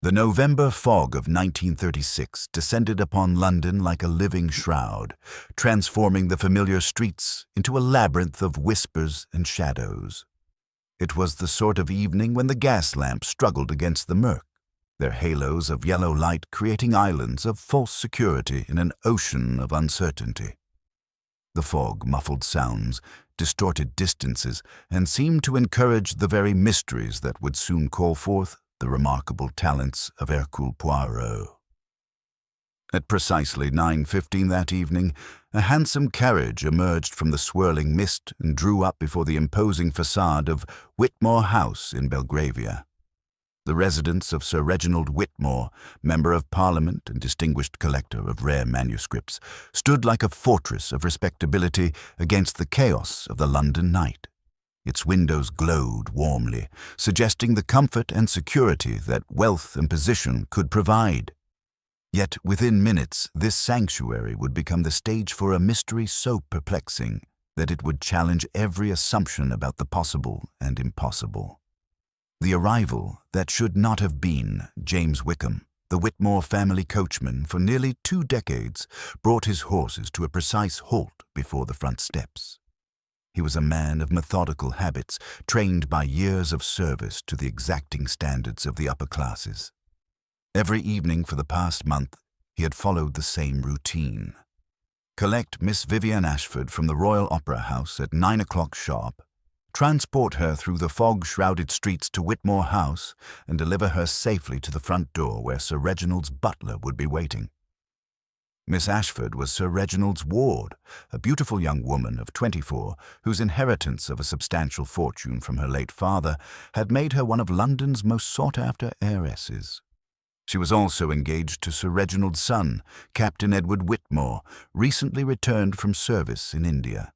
The November fog of 1936 descended upon London like a living shroud, transforming the familiar streets into a labyrinth of whispers and shadows. It was the sort of evening when the gas lamps struggled against the murk, their halos of yellow light creating islands of false security in an ocean of uncertainty. The fog muffled sounds, distorted distances, and seemed to encourage the very mysteries that would soon call forth the remarkable talents of Hercule Poirot. At precisely 9:15 that evening, a handsome carriage emerged from the swirling mist and drew up before the imposing facade of Whitmore House in Belgravia. The residence of Sir Reginald Whitmore, Member of Parliament and distinguished collector of rare manuscripts, stood like a fortress of respectability against the chaos of the London night. Its windows glowed warmly, suggesting the comfort and security that wealth and position could provide. Yet within minutes, this sanctuary would become the stage for a mystery so perplexing that it would challenge every assumption about the possible and impossible. The arrival that should not have been James Wickham, the Whitmore family coachman for nearly 2 decades, brought his horses to a precise halt before the front steps. He was a man of methodical habits, trained by years of service to the exacting standards of the upper classes. Every evening for the past month, he had followed the same routine. Collect Miss Vivian Ashford from the Royal Opera House at 9 o'clock sharp, transport her through the fog-shrouded streets to Whitmore House, and deliver her safely to the front door where Sir Reginald's butler would be waiting. Miss Ashford was Sir Reginald's ward, a beautiful young woman of 24, whose inheritance of a substantial fortune from her late father had made her one of London's most sought-after heiresses. She was also engaged to Sir Reginald's son, Captain Edward Whitmore, recently returned from service in India.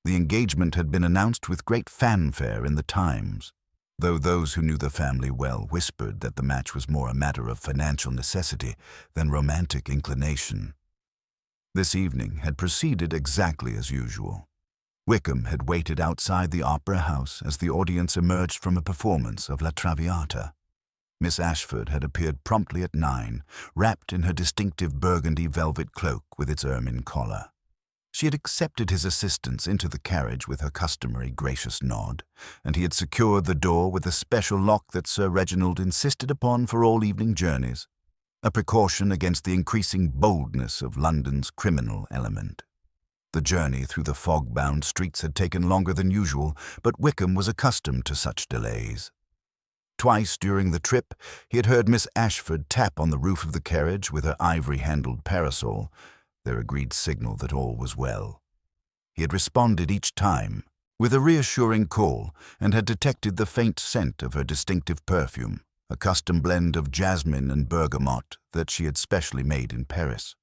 The engagement had been announced with great fanfare in the Times, though those who knew the family well whispered that the match was more a matter of financial necessity than romantic inclination. This evening had proceeded exactly as usual. Wickham had waited outside the Opera House as the audience emerged from a performance of La Traviata. Miss Ashford had appeared promptly at 9, wrapped in her distinctive burgundy velvet cloak with its ermine collar. She had accepted his assistance into the carriage with her customary gracious nod, and he had secured the door with the special lock that Sir Reginald insisted upon for all evening journeys, a precaution against the increasing boldness of London's criminal element. The journey through the fog-bound streets had taken longer than usual, but Wickham was accustomed to such delays. Twice during the trip, he had heard Miss Ashford tap on the roof of the carriage with her ivory-handled parasol, their agreed signal that all was well. He had responded each time with a reassuring call and had detected the faint scent of her distinctive perfume, a custom blend of jasmine and bergamot that she had specially made in Paris.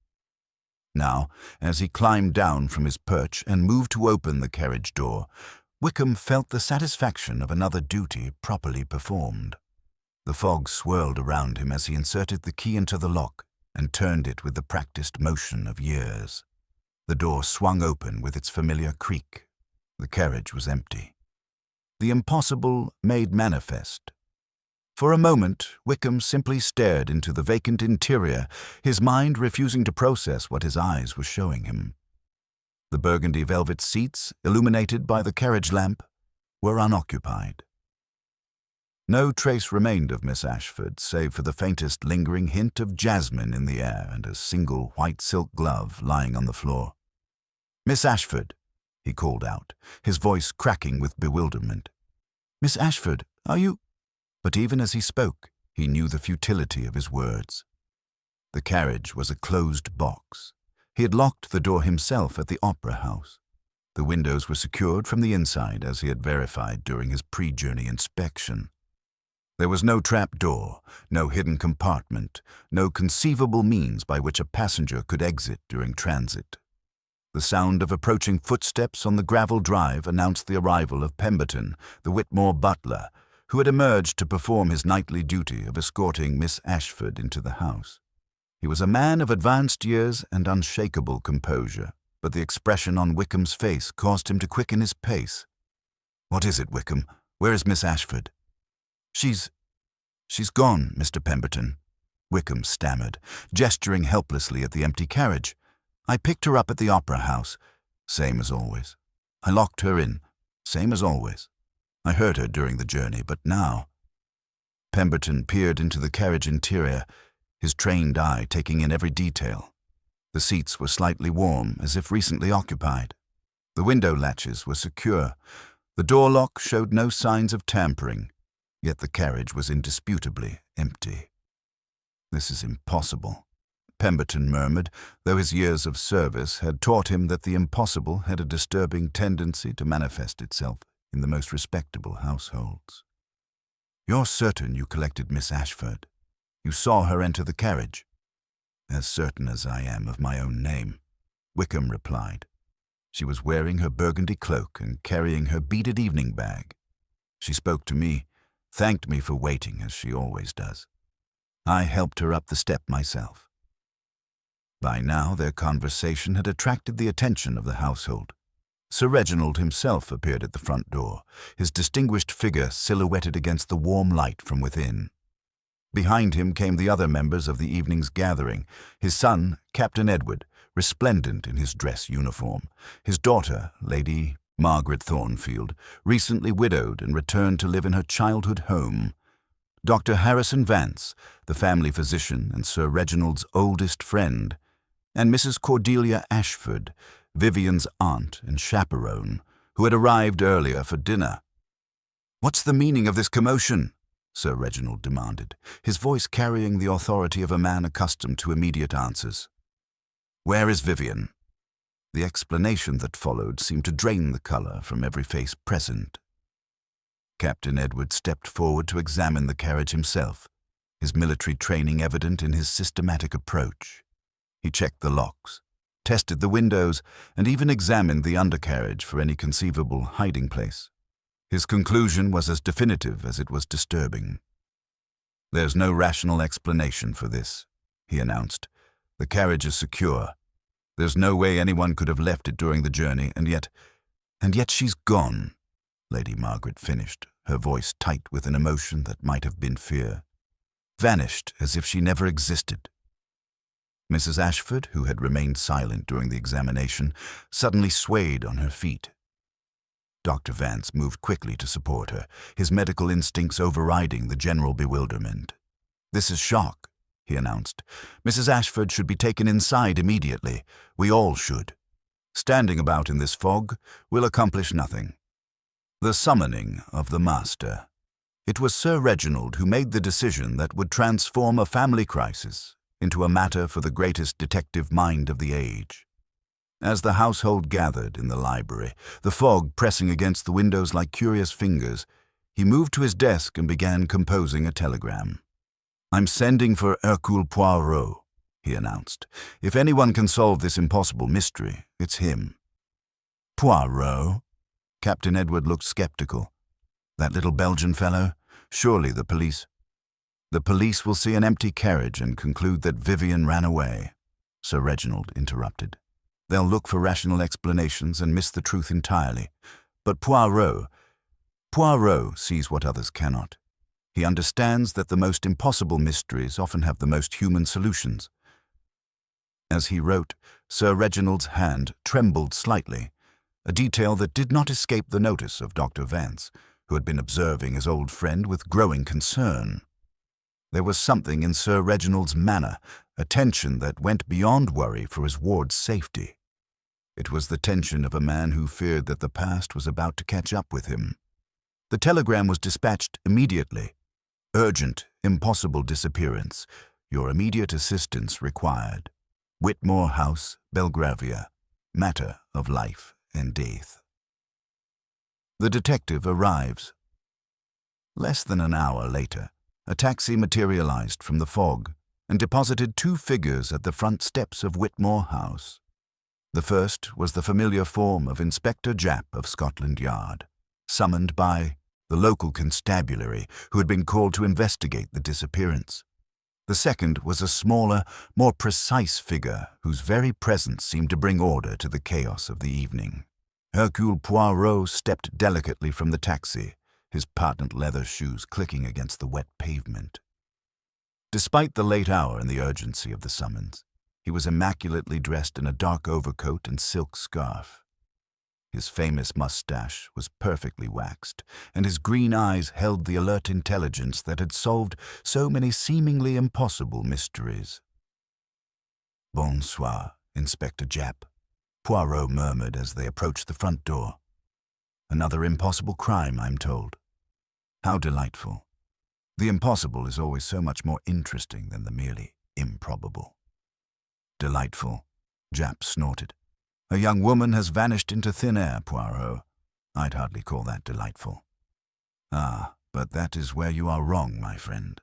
Now, as he climbed down from his perch and moved to open the carriage door, Wickham felt the satisfaction of another duty properly performed. The fog swirled around him as he inserted the key into the lock and turned it with the practiced motion of years. The door swung open with its familiar creak. The carriage was empty. The impossible made manifest. For a moment, Wickham simply stared into the vacant interior, his mind refusing to process what his eyes were showing him. The burgundy velvet seats, illuminated by the carriage lamp, were unoccupied. No trace remained of Miss Ashford, save for the faintest lingering hint of jasmine in the air and a single white silk glove lying on the floor. "Miss Ashford," he called out, his voice cracking with bewilderment. "Miss Ashford, are you—" But even as he spoke, he knew the futility of his words. The carriage was a closed box. He had locked the door himself at the Opera House. The windows were secured from the inside, as he had verified during his pre-journey inspection. There was no trap door, no hidden compartment, no conceivable means by which a passenger could exit during transit. The sound of approaching footsteps on the gravel drive announced the arrival of Pemberton, the Whitmore butler, who had emerged to perform his nightly duty of escorting Miss Ashford into the house. He was a man of advanced years and unshakable composure, but the expression on Wickham's face caused him to quicken his pace. "What is it, Wickham? Where is Miss Ashford?" "She's gone, Mr. Pemberton," Wickham stammered, gesturing helplessly at the empty carriage. "I picked her up at the opera house, same as always. I locked her in, same as always. I heard her during the journey, but now—" Pemberton peered into the carriage interior, his trained eye taking in every detail. The seats were slightly warm, as if recently occupied. The window latches were secure. The door lock showed no signs of tampering, yet the carriage was indisputably empty. "This is impossible," Pemberton murmured, though his years of service had taught him that the impossible had a disturbing tendency to manifest itself in the most respectable households. "You're certain you collected Miss Ashford? You saw her enter the carriage?" "As certain as I am of my own name," Wickham replied. "She was wearing her burgundy cloak and carrying her beaded evening bag. She spoke to me, thanked me for waiting, as she always does. I helped her up the step myself." By now their conversation had attracted the attention of the household. Sir Reginald himself appeared at the front door, his distinguished figure silhouetted against the warm light from within. Behind him came the other members of the evening's gathering, his son, Captain Edward, resplendent in his dress uniform, his daughter, Lady Margaret Thornfield, recently widowed and returned to live in her childhood home, Dr. Harrison Vance, the family physician and Sir Reginald's oldest friend, and Mrs. Cordelia Ashford, Vivian's aunt and chaperone, who had arrived earlier for dinner. "What's the meaning of this commotion?" Sir Reginald demanded, his voice carrying the authority of a man accustomed to immediate answers. "Where is Vivian?" The explanation that followed seemed to drain the color from every face present. Captain Edward stepped forward to examine the carriage himself, his military training evident in his systematic approach. He checked the locks, tested the windows, and even examined the undercarriage for any conceivable hiding place. His conclusion was as definitive as it was disturbing. "There's no rational explanation for this," he announced. "The carriage is secure. There's no way anyone could have left it during the journey, and yet she's gone," Lady Margaret finished, her voice tight with an emotion that might have been fear. "Vanished as if she never existed." Mrs. Ashford, who had remained silent during the examination, suddenly swayed on her feet. Dr. Vance moved quickly to support her, his medical instincts overriding the general bewilderment. "This is shock," he announced. "Mrs. Ashford should be taken inside immediately. We all should. Standing about in this fog will accomplish nothing." The summoning of the master. It was Sir Reginald who made the decision that would transform a family crisis into a matter for the greatest detective mind of the age. As the household gathered in the library, the fog pressing against the windows like curious fingers, he moved to his desk and began composing a telegram. "I'm sending for Hercule Poirot," he announced. "If anyone can solve this impossible mystery, it's him." "Poirot?" Captain Edward looked skeptical. "That little Belgian fellow? Surely the police—" "The police will see an empty carriage and conclude that Vivian ran away," Sir Reginald interrupted. "They'll look for rational explanations and miss the truth entirely. But Poirot sees what others cannot. He understands that the most impossible mysteries often have the most human solutions." As he wrote, Sir Reginald's hand trembled slightly, a detail that did not escape the notice of Dr. Vance, who had been observing his old friend with growing concern. There was something in Sir Reginald's manner, a tension that went beyond worry for his ward's safety. It was the tension of a man who feared that the past was about to catch up with him. The telegram was dispatched immediately. "Urgent, impossible disappearance. Your immediate assistance required. Whitmore House, Belgravia. Matter of life and death." The detective arrives. Less than an hour later, a taxi materialized from the fog and deposited two figures at the front steps of Whitmore House. The first was the familiar form of Inspector Japp of Scotland Yard, summoned by the local constabulary who had been called to investigate the disappearance. The second was a smaller, more precise figure whose very presence seemed to bring order to the chaos of the evening. Hercule Poirot stepped delicately from the taxi, his patent leather shoes clicking against the wet pavement. Despite the late hour and the urgency of the summons, he was immaculately dressed in a dark overcoat and silk scarf. His famous mustache was perfectly waxed, and his green eyes held the alert intelligence that had solved so many seemingly impossible mysteries. "Bonsoir, Inspector Japp," Poirot murmured as they approached the front door. "Another impossible crime, I'm told. How delightful. The impossible is always so much more interesting than the merely improbable." "Delightful," Japp snorted. "A young woman has vanished into thin air, Poirot. I'd hardly call that delightful." "Ah, but that is where you are wrong, my friend,"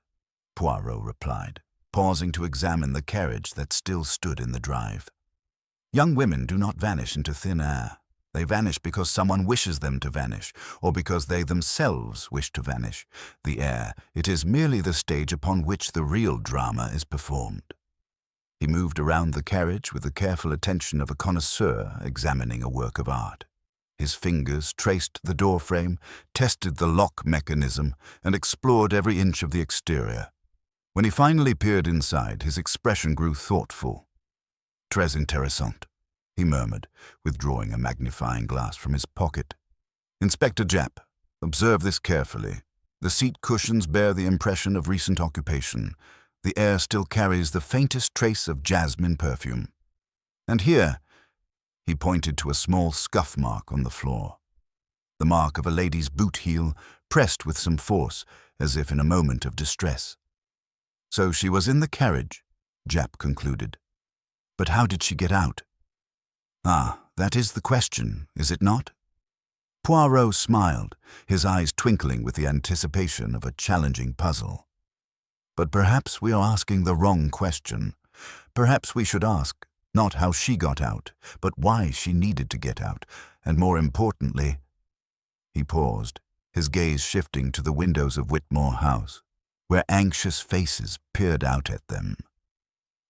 Poirot replied, pausing to examine the carriage that still stood in the drive. "Young women do not vanish into thin air. They vanish because someone wishes them to vanish, or because they themselves wish to vanish. The air, it is merely the stage upon which the real drama is performed." He moved around the carriage with the careful attention of a connoisseur examining a work of art. His fingers traced the doorframe, tested the lock mechanism, and explored every inch of the exterior. When he finally peered inside, his expression grew thoughtful. "Très intéressant," he murmured, withdrawing a magnifying glass from his pocket. "Inspector Japp, observe this carefully. The seat cushions bear the impression of recent occupation. The air still carries the faintest trace of jasmine perfume. And here," he pointed to a small scuff mark on the floor. The mark of a lady's boot heel, pressed with some force, as if in a moment of distress. "So she was in the carriage," Japp concluded. "But how did she get out?" "Ah, that is the question, is it not?" Poirot smiled, his eyes twinkling with the anticipation of a challenging puzzle. "But perhaps we are asking the wrong question. Perhaps we should ask, not how she got out, but why she needed to get out, and more importantly—" He paused, his gaze shifting to the windows of Whitmore House, where anxious faces peered out at them.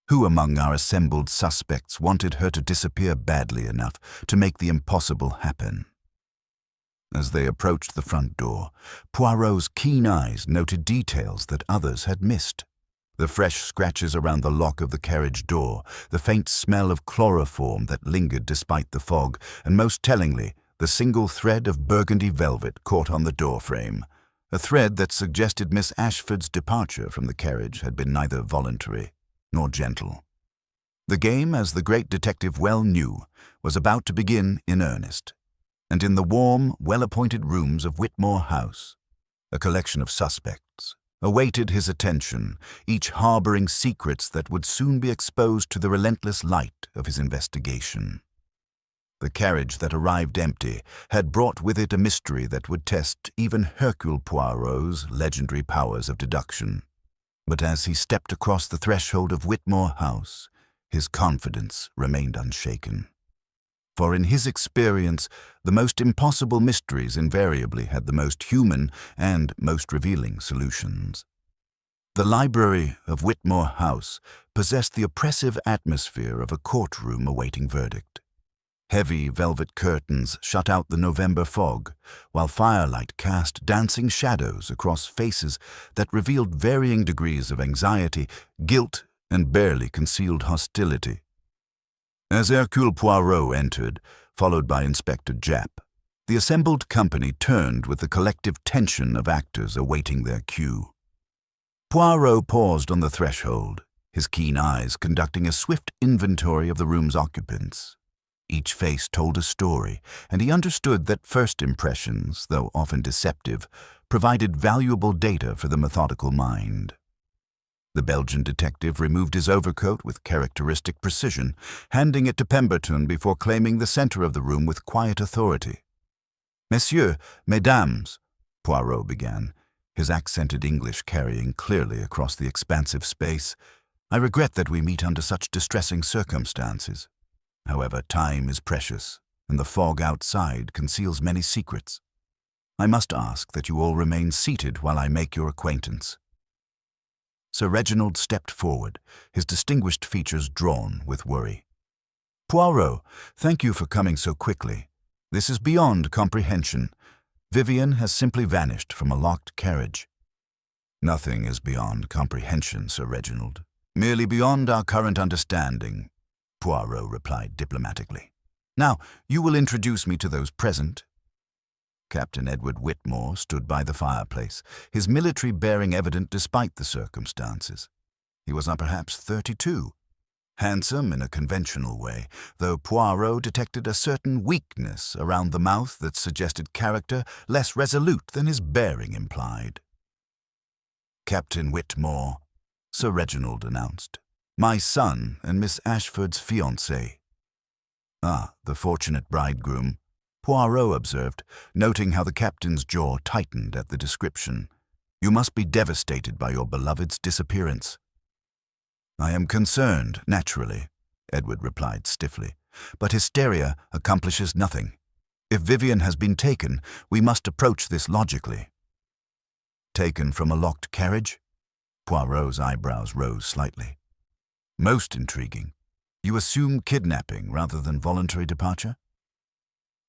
Who among our assembled suspects wanted her to disappear badly enough to make the impossible happen? As they approached the front door, Poirot's keen eyes noted details that others had missed. The fresh scratches around the lock of the carriage door, the faint smell of chloroform that lingered despite the fog, and most tellingly, the single thread of burgundy velvet caught on the doorframe, a thread that suggested Miss Ashford's departure from the carriage had been neither voluntary nor gentle. The game, as the great detective well knew, was about to begin in earnest. And in the warm, well-appointed rooms of Whitmore House, a collection of suspects awaited his attention, each harboring secrets that would soon be exposed to the relentless light of his investigation. The carriage that arrived empty had brought with it a mystery that would test even Hercule Poirot's legendary powers of deduction. But as he stepped across the threshold of Whitmore House, his confidence remained unshaken. For in his experience, the most impossible mysteries invariably had the most human and most revealing solutions. The library of Whitmore House possessed the oppressive atmosphere of a courtroom awaiting verdict. Heavy velvet curtains shut out the November fog, while firelight cast dancing shadows across faces that revealed varying degrees of anxiety, guilt, and barely concealed hostility. As Hercule Poirot entered, followed by Inspector Japp, the assembled company turned with the collective tension of actors awaiting their cue. Poirot paused on the threshold, his keen eyes conducting a swift inventory of the room's occupants. Each face told a story, and he understood that first impressions, though often deceptive, provided valuable data for the methodical mind. The Belgian detective removed his overcoat with characteristic precision, handing it to Pemberton before claiming the center of the room with quiet authority. "Messieurs, mesdames," Poirot began, his accented English carrying clearly across the expansive space, "I regret that we meet under such distressing circumstances. However, time is precious, and the fog outside conceals many secrets. I must ask that you all remain seated while I make your acquaintance." Sir Reginald stepped forward, his distinguished features drawn with worry. "Poirot, thank you for coming so quickly. This is beyond comprehension. Vivian has simply vanished from a locked carriage. Nothing is beyond comprehension, Sir Reginald. Merely beyond our current understanding, Poirot replied diplomatically. Now, you will introduce me to those present. Captain Edward Whitmore stood by the fireplace, his military bearing evident despite the circumstances. He was perhaps 32, handsome in a conventional way, though Poirot detected a certain weakness around the mouth that suggested character less resolute than his bearing implied. Captain Whitmore, Sir Reginald announced. My son and Miss Ashford's fiancé. Ah, the fortunate bridegroom, Poirot observed, noting how the captain's jaw tightened at the description. You must be devastated by your beloved's disappearance. I am concerned, naturally, Edward replied stiffly, but hysteria accomplishes nothing. If Vivian has been taken, we must approach this logically. Taken from a locked carriage? Poirot's eyebrows rose slightly. Most intriguing. You assume kidnapping rather than voluntary departure?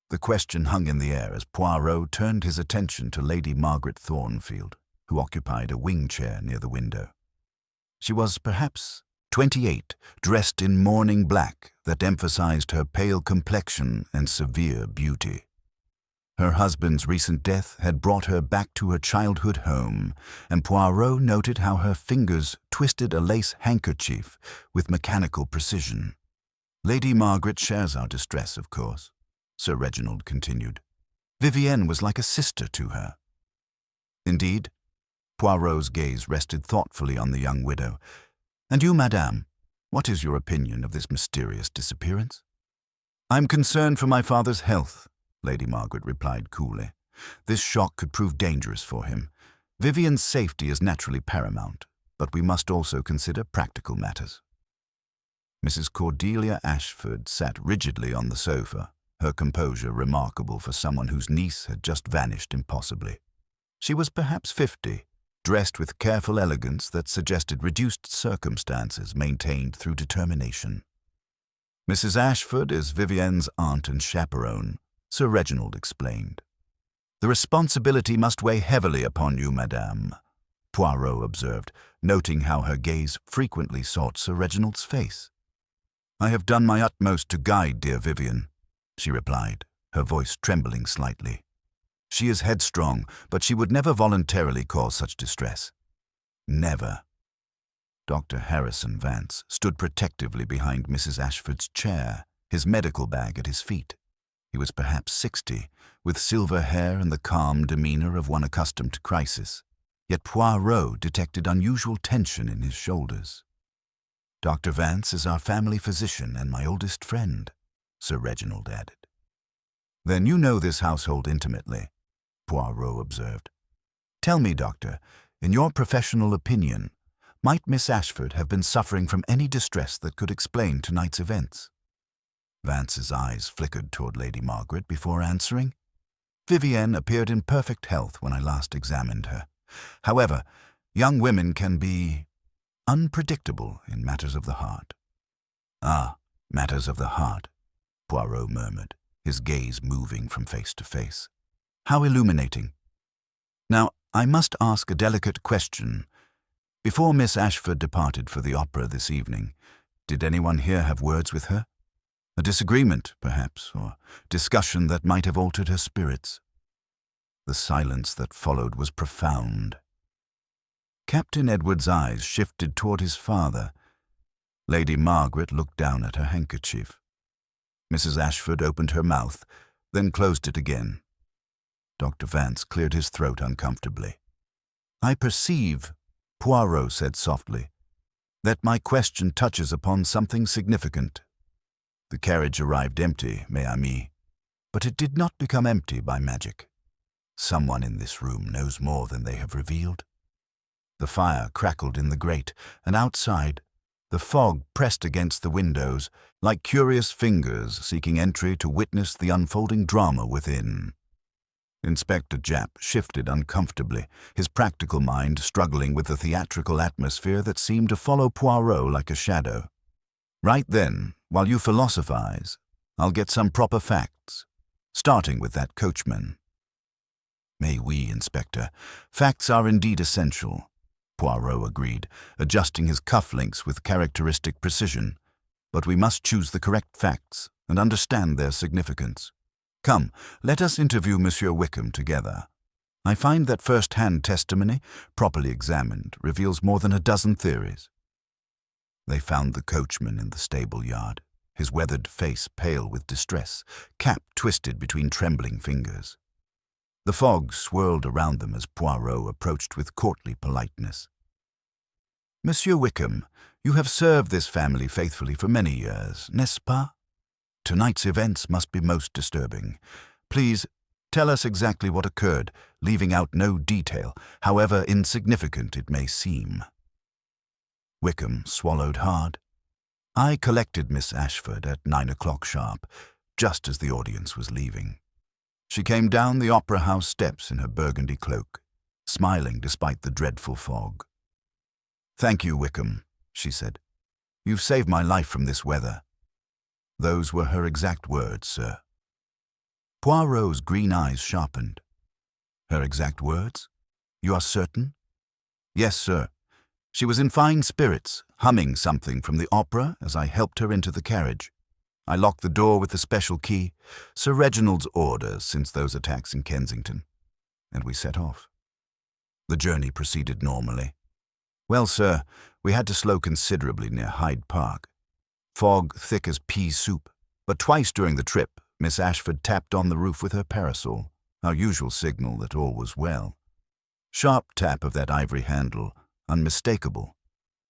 The question hung in the air as Poirot turned his attention to Lady Margaret Thornfield, who occupied a wing chair near the window. She was perhaps 28, dressed in mourning black that emphasized her pale complexion and severe beauty. Her husband's recent death had brought her back to her childhood home, and Poirot noted how her fingers twisted a lace handkerchief with mechanical precision. Lady Margaret shares our distress, of course, Sir Reginald continued. Vivienne was like a sister to her. Indeed, Poirot's gaze rested thoughtfully on the young widow. And you, madame, what is your opinion of this mysterious disappearance? I'm concerned for my father's health, Lady Margaret replied coolly. This shock could prove dangerous for him. Vivian's safety is naturally paramount, but we must also consider practical matters. Mrs. Cordelia Ashford sat rigidly on the sofa, her composure remarkable for someone whose niece had just vanished impossibly. She was perhaps 50, dressed with careful elegance that suggested reduced circumstances maintained through determination. Mrs. Ashford is Vivienne's aunt and chaperone, Sir Reginald explained. The responsibility must weigh heavily upon you, madame, Poirot observed, noting how her gaze frequently sought Sir Reginald's face. I have done my utmost to guide dear Vivian, she replied, her voice trembling slightly. She is headstrong, but she would never voluntarily cause such distress. Never. Dr. Harrison Vance stood protectively behind Mrs. Ashford's chair, his medical bag at his feet. He was perhaps 60, with silver hair and the calm demeanor of one accustomed to crisis. Yet Poirot detected unusual tension in his shoulders. Dr. Vance is our family physician and my oldest friend, Sir Reginald added. Then you know this household intimately, Poirot observed. Tell me, doctor, in your professional opinion, might Miss Ashford have been suffering from any distress that could explain tonight's events? Vance's eyes flickered toward Lady Margaret before answering. Vivienne appeared in perfect health when I last examined her. However, young women can be unpredictable in matters of the heart. Ah, matters of the heart, Poirot murmured, his gaze moving from face to face. How illuminating. Now, I must ask a delicate question. Before Miss Ashford departed for the opera this evening, did anyone here have words with her? A disagreement, perhaps, or discussion that might have altered her spirits. The silence that followed was profound. Captain Edward's eyes shifted toward his father. Lady Margaret looked down at her handkerchief. Mrs. Ashford opened her mouth, then closed it again. Dr. Vance cleared his throat uncomfortably. I perceive, Poirot said softly, that my question touches upon something significant. The carriage arrived empty, mes amis, but it did not become empty by magic. Someone in this room knows more than they have revealed. The fire crackled in the grate, and outside, the fog pressed against the windows, like curious fingers seeking entry to witness the unfolding drama within. Inspector Japp shifted uncomfortably, his practical mind struggling with the theatrical atmosphere that seemed to follow Poirot like a shadow. Right then, while you philosophize, I'll get some proper facts, starting with that coachman. May we, Inspector. Facts are indeed essential, Poirot agreed, adjusting his cufflinks with characteristic precision. But we must choose the correct facts and understand their significance. Come, let us interview Monsieur Wickham together. I find that first-hand testimony, properly examined, reveals more than a dozen theories. They found the coachman in the stable yard, his weathered face pale with distress, cap twisted between trembling fingers. The fog swirled around them as Poirot approached with courtly politeness. Monsieur Wickham, you have served this family faithfully for many years, n'est-ce pas? Tonight's events must be most disturbing. Please, tell us exactly what occurred, leaving out no detail, however insignificant it may seem. Wickham swallowed hard. I collected Miss Ashford at 9 o'clock sharp, just as the audience was leaving. She came down the opera house steps in her burgundy cloak, smiling despite the dreadful fog. Thank you, Wickham, she said. You've saved my life from this weather. Those were her exact words, sir. Poirot's green eyes sharpened. Her exact words? You are certain? Yes, sir. She was in fine spirits, humming something from the opera as I helped her into the carriage. I locked the door with the special key, Sir Reginald's orders since those attacks in Kensington, and we set off. The journey proceeded normally. Well, sir, we had to slow considerably near Hyde Park. Fog thick as pea soup, but twice during the trip, Miss Ashford tapped on the roof with her parasol, our usual signal that all was well. Sharp tap of that ivory handle, unmistakable.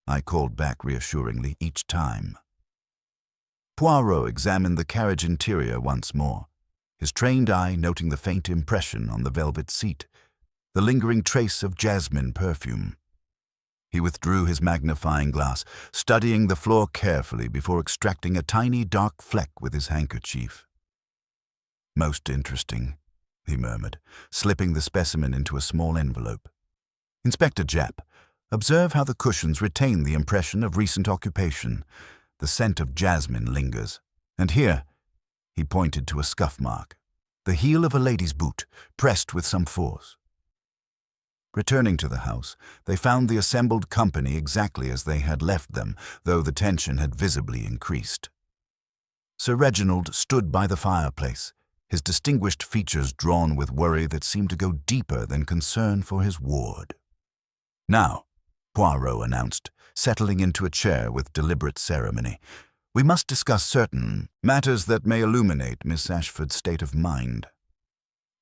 I called back reassuringly each time. Poirot examined the carriage interior once more, his trained eye noting the faint impression on the velvet seat, the lingering trace of jasmine perfume. He withdrew his magnifying glass, studying the floor carefully before extracting a tiny dark fleck with his handkerchief. Most interesting, he murmured, slipping the specimen into a small envelope. Inspector Japp, observe how the cushions retain the impression of recent occupation. The scent of jasmine lingers. And here, he pointed to a scuff mark, the heel of a lady's boot, pressed with some force. Returning to the house, they found the assembled company exactly as they had left them, though the tension had visibly increased. Sir Reginald stood by the fireplace, his distinguished features drawn with worry that seemed to go deeper than concern for his ward. Now, Poirot announced, settling into a chair with deliberate ceremony, we must discuss certain matters that may illuminate Miss Ashford's state of mind.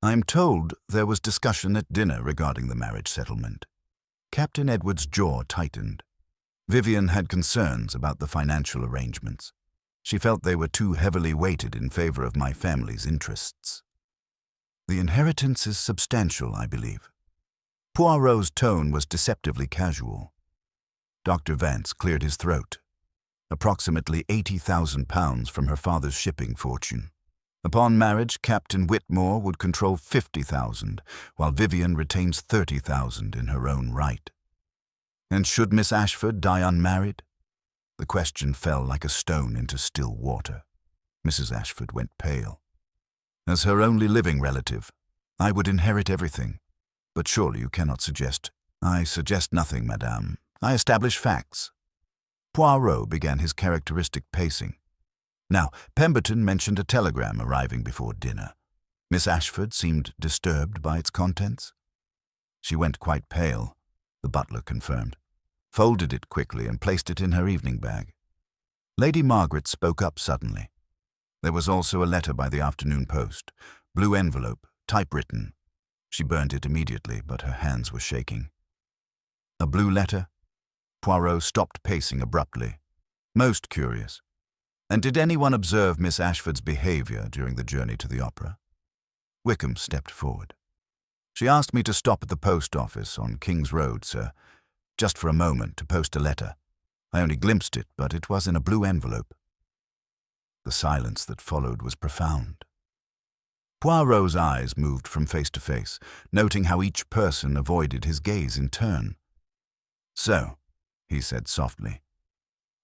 I am told there was discussion at dinner regarding the marriage settlement. Captain Edward's jaw tightened. Vivian had concerns about the financial arrangements. She felt they were too heavily weighted in favor of my family's interests. The inheritance is substantial, I believe. Poirot's tone was deceptively casual. Dr. Vance cleared his throat. Approximately £80,000 from her father's shipping fortune. Upon marriage, Captain Whitmore would control £50,000, while Vivian retains £30,000 in her own right. And should Miss Ashford die unmarried? The question fell like a stone into still water. Mrs. Ashford went pale. As her only living relative, I would inherit everything. But surely you cannot suggest. I suggest nothing, madame. I establish facts. Poirot began his characteristic pacing. Now, Pemberton mentioned a telegram arriving before dinner. Miss Ashford seemed disturbed by its contents. She went quite pale, the butler confirmed, folded it quickly and placed it in her evening bag. Lady Margaret spoke up suddenly. There was also a letter by the afternoon post, blue envelope, typewritten. She burned it immediately, but her hands were shaking. A blue letter? Poirot stopped pacing abruptly. Most curious. And did anyone observe Miss Ashford's behavior during the journey to the opera? Wickham stepped forward. She asked me to stop at the post office on King's Road, sir, just for a moment to post a letter. I only glimpsed it, but it was in a blue envelope. The silence that followed was profound. Poirot's eyes moved from face to face, noting how each person avoided his gaze in turn. So, he said softly,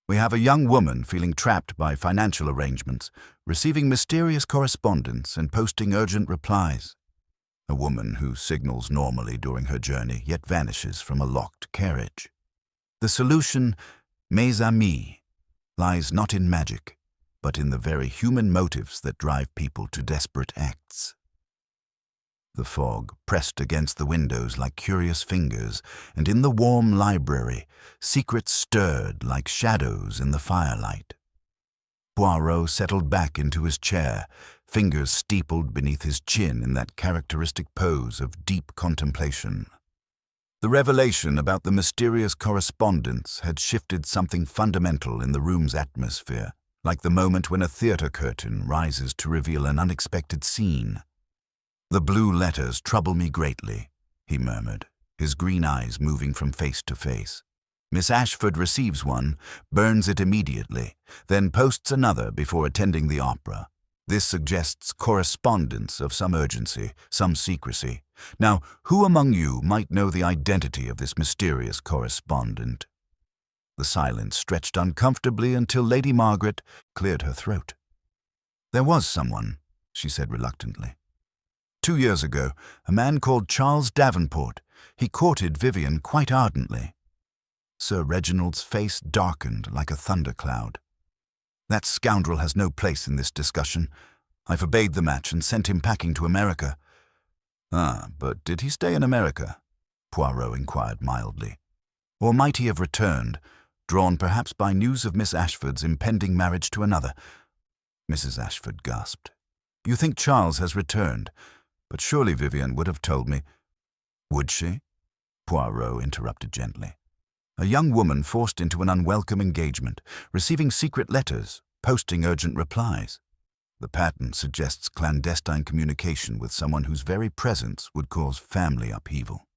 we have a young woman feeling trapped by financial arrangements, receiving mysterious correspondence and posting urgent replies. a woman who signals normally during her journey yet vanishes from a locked carriage. The solution, mes amis, lies not in magic, but in the very human motives that drive people to desperate acts. The fog pressed against the windows like curious fingers, and in the warm library, secrets stirred like shadows in the firelight. Poirot settled back into his chair, fingers steepled beneath his chin in that characteristic pose of deep contemplation. The revelation about the mysterious correspondence had shifted something fundamental in the room's atmosphere, like the moment when a theater curtain rises to reveal an unexpected scene. "The blue letters trouble me greatly," he murmured, his green eyes moving from face to face. "Miss Ashford receives one, burns it immediately, then posts another before attending the opera. This suggests correspondence of some urgency, some secrecy. Now, who among you might know the identity of this mysterious correspondent?" The silence stretched uncomfortably until Lady Margaret cleared her throat. "There was someone," she said reluctantly. "2 years ago, a man called Charles Davenport. He courted Vivian quite ardently." Sir Reginald's face darkened like a thundercloud. "That scoundrel has no place in this discussion. I forbade the match and sent him packing to America." "Ah, but did he stay in America?" Poirot inquired mildly. "Or might he have returned, drawn perhaps by news of Miss Ashford's impending marriage to another?" Mrs. Ashford gasped. "You think Charles has returned? But surely Vivian would have told me." "Would she?" Poirot interrupted gently. "A young woman forced into an unwelcome engagement, receiving secret letters, posting urgent replies. The pattern suggests clandestine communication with someone whose very presence would cause family upheaval."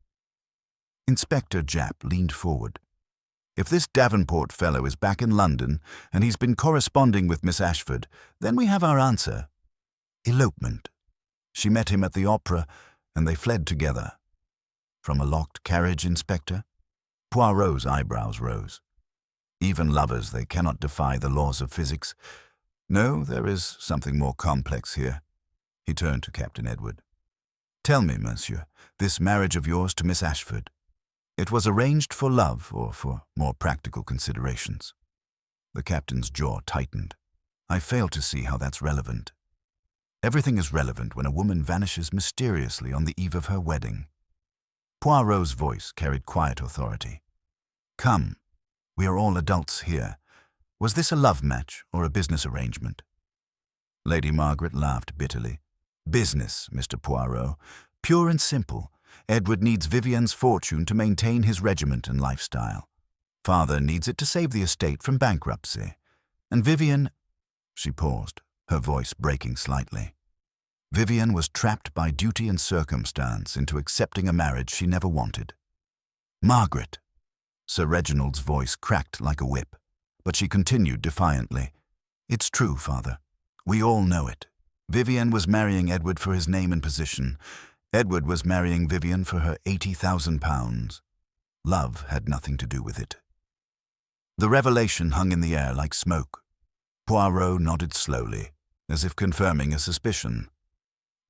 Inspector Japp leaned forward. "If this Davenport fellow is back in London and he's been corresponding with Miss Ashford, then we have our answer. Elopement. She met him at the opera, and they fled together." "From a locked carriage, Inspector?" Poirot's eyebrows rose. "Even lovers, they cannot defy the laws of physics. No, there is something more complex here." He turned to Captain Edward. "Tell me, monsieur, this marriage of yours to Miss Ashford, it was arranged for love or for more practical considerations?" The captain's jaw tightened. "I fail to see how that's relevant." "Everything is relevant when a woman vanishes mysteriously on the eve of her wedding." Poirot's voice carried quiet authority. "Come, we are all adults here. Was this a love match or a business arrangement?" Lady Margaret laughed bitterly. "Business, Mr. Poirot. Pure and simple. Edward needs Vivian's fortune to maintain his regiment and lifestyle. Father needs it to save the estate from bankruptcy. And Vivian—" She paused, her voice breaking slightly. "Vivian was trapped by duty and circumstance into accepting a marriage she never wanted." "Margaret!" Sir Reginald's voice cracked like a whip, but she continued defiantly. "It's true, Father. We all know it. Vivian was marrying Edward for his name and position. Edward was marrying Vivian for her £80,000. Love had nothing to do with it." The revelation hung in the air like smoke. Poirot nodded slowly, as if confirming a suspicion.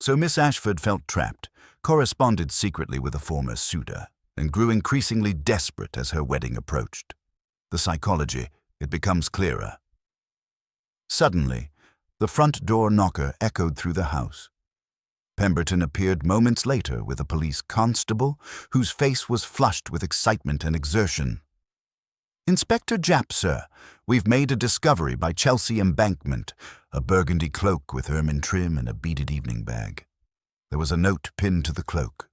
So Miss Ashford felt trapped, corresponded secretly with a former suitor, and grew increasingly desperate as her wedding approached. The psychology, it becomes clearer. Suddenly, the front door knocker echoed through the house. Pemberton appeared moments later with a police constable whose face was flushed with excitement and exertion. "Inspector Japp, sir. We've made a discovery by Chelsea Embankment, a burgundy cloak with ermine trim and a beaded evening bag." There was a note pinned to the cloak.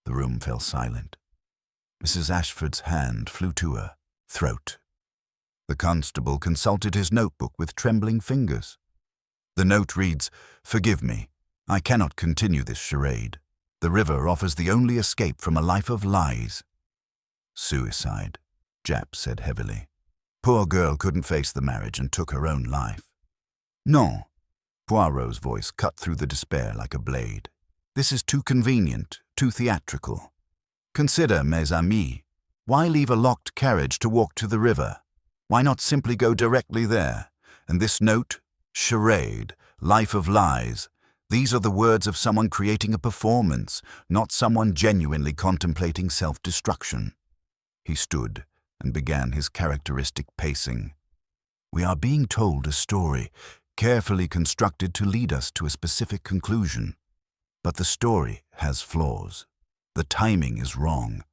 The room fell silent. Mrs. Ashford's hand flew to her throat. The constable consulted his notebook with trembling fingers. The note reads, "Forgive me. I cannot continue this charade. The river offers the only escape from a life of lies." "Suicide," Japp said heavily. "Poor girl couldn't face the marriage and took her own life." "Non." Poirot's voice cut through the despair like a blade. "This is too convenient, too theatrical. Consider, mes amis, why leave a locked carriage to walk to the river? Why not simply go directly there? And this note, charade, life of lies, These are the words of someone creating a performance, not someone genuinely contemplating self-destruction. He stood and began his characteristic pacing. We are being told a story, carefully constructed to lead us to a specific conclusion. But the story has flaws. The timing is wrong.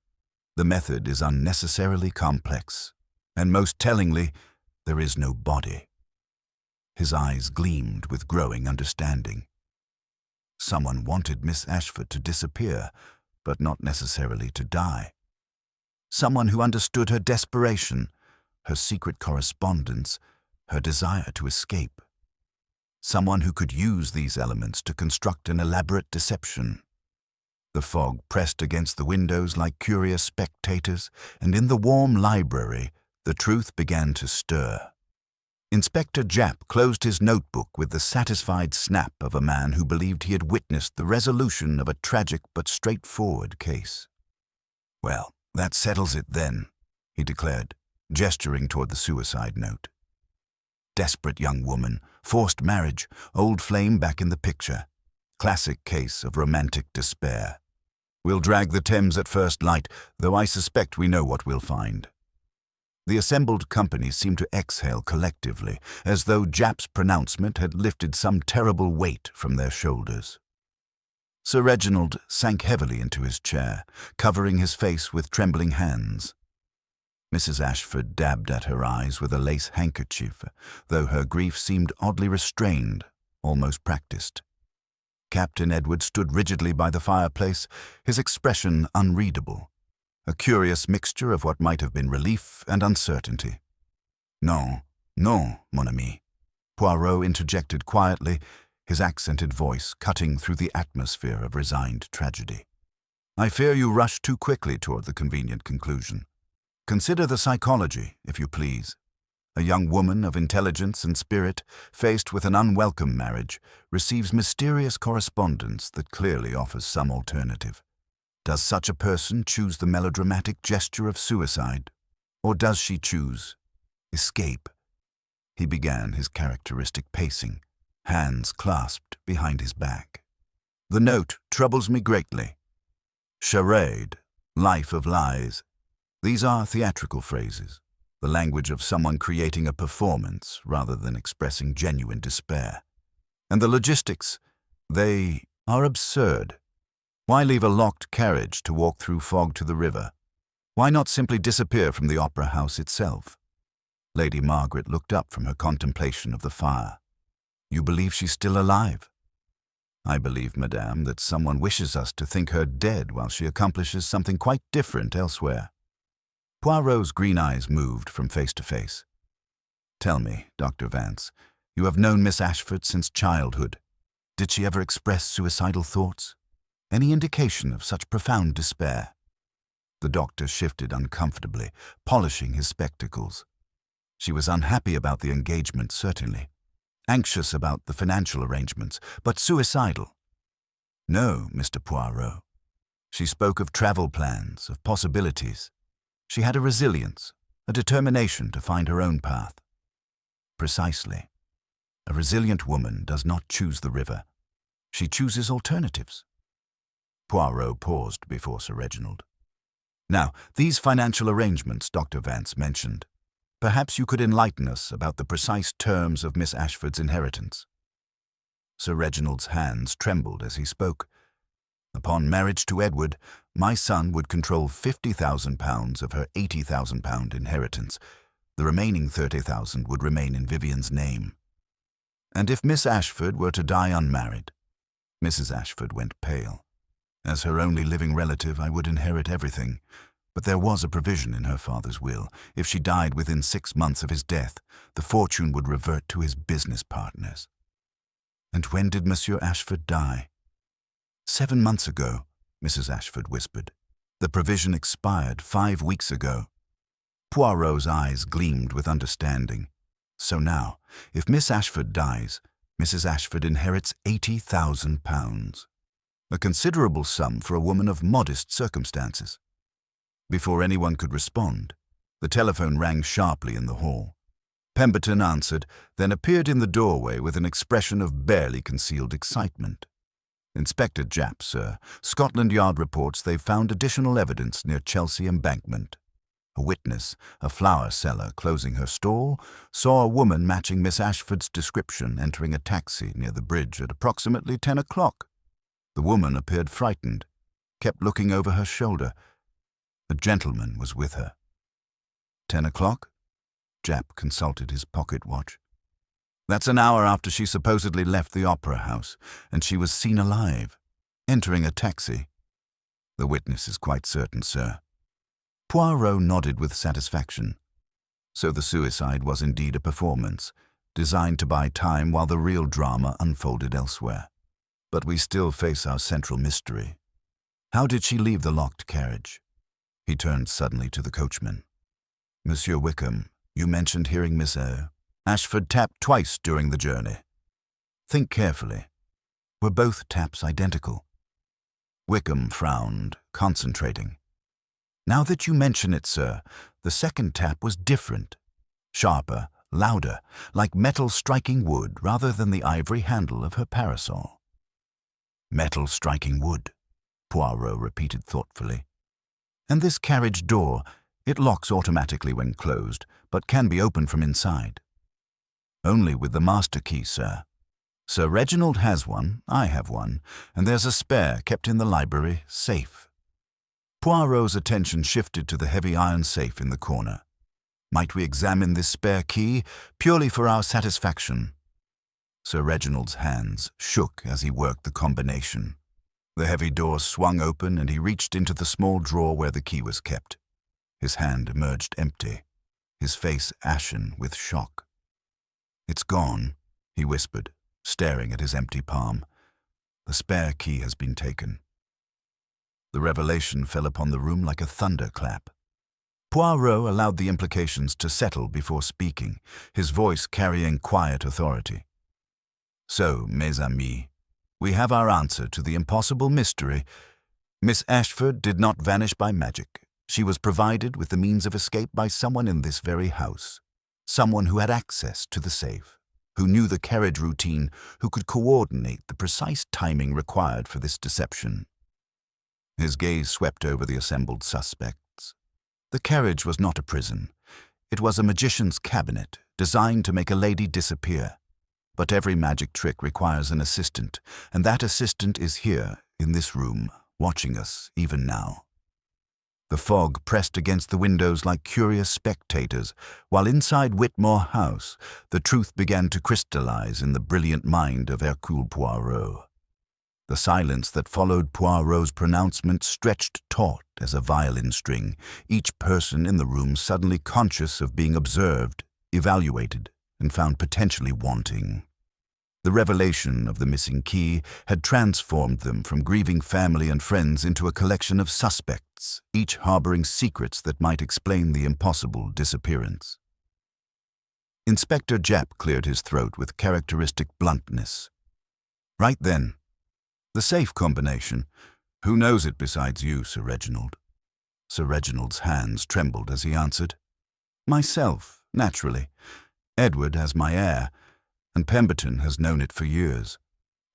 The method is unnecessarily complex. And most tellingly, there is no body. His eyes gleamed with growing understanding. Someone wanted Miss Ashford to disappear, but not necessarily to die. Someone who understood her desperation, her secret correspondence, her desire to escape. Someone who could use these elements to construct an elaborate deception. The fog pressed against the windows like curious spectators, and in the warm library, the truth began to stir. Inspector Japp closed his notebook with the satisfied snap of a man who believed he had witnessed the resolution of a tragic but straightforward case. "Well, that settles it then," he declared, gesturing toward the suicide note. Desperate young woman, forced marriage, old flame back in the picture. Classic case of romantic despair. We'll drag the Thames at first light, though I suspect we know what we'll find. The assembled company seemed to exhale collectively, as though Japp's pronouncement had lifted some terrible weight from their shoulders. Sir Reginald sank heavily into his chair, covering his face with trembling hands. Mrs. Ashford dabbed at her eyes with a lace handkerchief, though her grief seemed oddly restrained, almost practiced. Captain Edward stood rigidly by the fireplace, his expression unreadable, a curious mixture of what might have been relief and uncertainty. "Non, non, mon ami," Poirot interjected quietly, his accented voice cutting through the atmosphere of resigned tragedy. "I fear you rushed too quickly toward the convenient conclusion. Consider the psychology, if you please. A young woman of intelligence and spirit, faced with an unwelcome marriage, receives mysterious correspondence that clearly offers some alternative. Does such a person choose the melodramatic gesture of suicide? Or does she choose escape?" He began his characteristic pacing, hands clasped behind his back. "The note troubles me greatly. Charade, life of lies. These are theatrical phrases, the language of someone creating a performance rather than expressing genuine despair. And the logistics, they are absurd. Why leave a locked carriage to walk through fog to the river? Why not simply disappear from the opera house itself?" Lady Margaret looked up from her contemplation of the fire. "You believe she's still alive?" "I believe, madame, that someone wishes us to think her dead while she accomplishes something quite different elsewhere." Poirot's green eyes moved from face to face. "Tell me, Dr. Vance, you have known Miss Ashford since childhood. Did she ever express suicidal thoughts? Any indication of such profound despair?" The doctor shifted uncomfortably, polishing his spectacles. "She was unhappy about the engagement, certainly. Anxious about the financial arrangements, but suicidal. No, Mr. Poirot. She spoke of travel plans, of possibilities. She had a resilience, a determination to find her own path." "Precisely. A resilient woman does not choose the river. She chooses alternatives." Poirot paused before Sir Reginald. "Now, these financial arrangements Dr. Vance mentioned. Perhaps you could enlighten us about the precise terms of Miss Ashford's inheritance." Sir Reginald's hands trembled as he spoke. "Upon marriage to Edward, my son would control £50,000 of her £80,000 inheritance. The remaining £30,000 would remain in Vivian's name. And if Miss Ashford were to die unmarried—" Mrs. Ashford went pale. "As her only living relative, I would inherit everything. But there was a provision in her father's will. If she died within 6 months of his death, the fortune would revert to his business partners." "And when did Monsieur Ashford die?" 7 months ago, Mrs. Ashford whispered. "The provision expired 5 weeks ago." Poirot's eyes gleamed with understanding. "So now, if Miss Ashford dies, Mrs. Ashford inherits £80,000. A considerable sum for a woman of modest circumstances." Before anyone could respond, the telephone rang sharply in the hall. Pemberton answered, then appeared in the doorway with an expression of barely concealed excitement. Inspector Japp, sir. Scotland Yard reports they've found additional evidence near Chelsea Embankment. A witness, a flower seller closing her stall, saw a woman matching Miss Ashford's description entering a taxi near the bridge at approximately 10 o'clock. The woman appeared frightened, kept looking over her shoulder. A gentleman was with her. 10 o'clock? Japp consulted his pocket watch. That's an hour after she supposedly left the opera house, and she was seen alive, entering a taxi. The witness is quite certain, sir. Poirot nodded with satisfaction. So the suicide was indeed a performance, designed to buy time while the real drama unfolded elsewhere. But we still face our central mystery. How did she leave the locked carriage? He turned suddenly to the coachman. Monsieur Wickham, you mentioned hearing Miss Ashford tap twice during the journey. Think carefully. Were both taps identical? Wickham frowned, concentrating. Now that you mention it, sir, the second tap was different. Sharper, louder, like metal striking wood rather than the ivory handle of her parasol. Metal striking wood, Poirot repeated thoughtfully. And this carriage door, it locks automatically when closed, but can be opened from inside. Only with the master key, sir. Sir Reginald has one, I have one, and there's a spare kept in the library, safe. Poirot's attention shifted to the heavy iron safe in the corner. Might we examine this spare key, purely for our satisfaction? Sir Reginald's hands shook as he worked the combination. The heavy door swung open and he reached into the small drawer where the key was kept. His hand emerged empty, his face ashen with shock. It's gone, he whispered, staring at his empty palm. The spare key has been taken. The revelation fell upon the room like a thunderclap. Poirot allowed the implications to settle before speaking, his voice carrying quiet authority. So, mes amis, we have our answer to the impossible mystery. Miss Ashford did not vanish by magic. She was provided with the means of escape by someone in this very house. Someone who had access to the safe, who knew the carriage routine, who could coordinate the precise timing required for this deception. His gaze swept over the assembled suspects. The carriage was not a prison. It was a magician's cabinet, designed to make a lady disappear. But every magic trick requires an assistant, and that assistant is here, in this room, watching us even now. The fog pressed against the windows like curious spectators, while inside Whitmore House, the truth began to crystallize in the brilliant mind of Hercule Poirot. The silence that followed Poirot's pronouncement stretched taut as a violin string, each person in the room suddenly conscious of being observed, evaluated, and found potentially wanting. The revelation of the missing key had transformed them from grieving family and friends into a collection of suspects, each harboring secrets that might explain the impossible disappearance. Inspector Japp cleared his throat with characteristic bluntness. Right then. The safe combination. Who knows it besides you, Sir Reginald? Sir Reginald's hands trembled as he answered. Myself, naturally. Edward has my heir, and Pemberton has known it for years.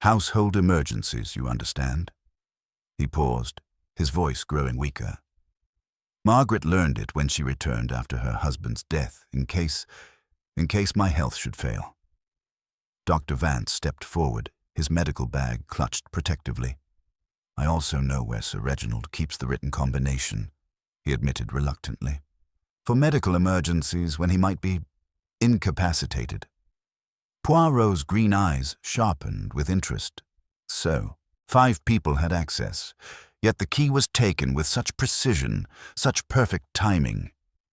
Household emergencies, you understand. He paused, his voice growing weaker. Margaret learned it when she returned after her husband's death, in case my health should fail. Dr. Vance stepped forward, his medical bag clutched protectively. I also know where Sir Reginald keeps the written combination, he admitted reluctantly. For medical emergencies when he might be incapacitated. Poirot's green eyes sharpened with interest. So, 5 people had access, yet the key was taken with such precision, such perfect timing.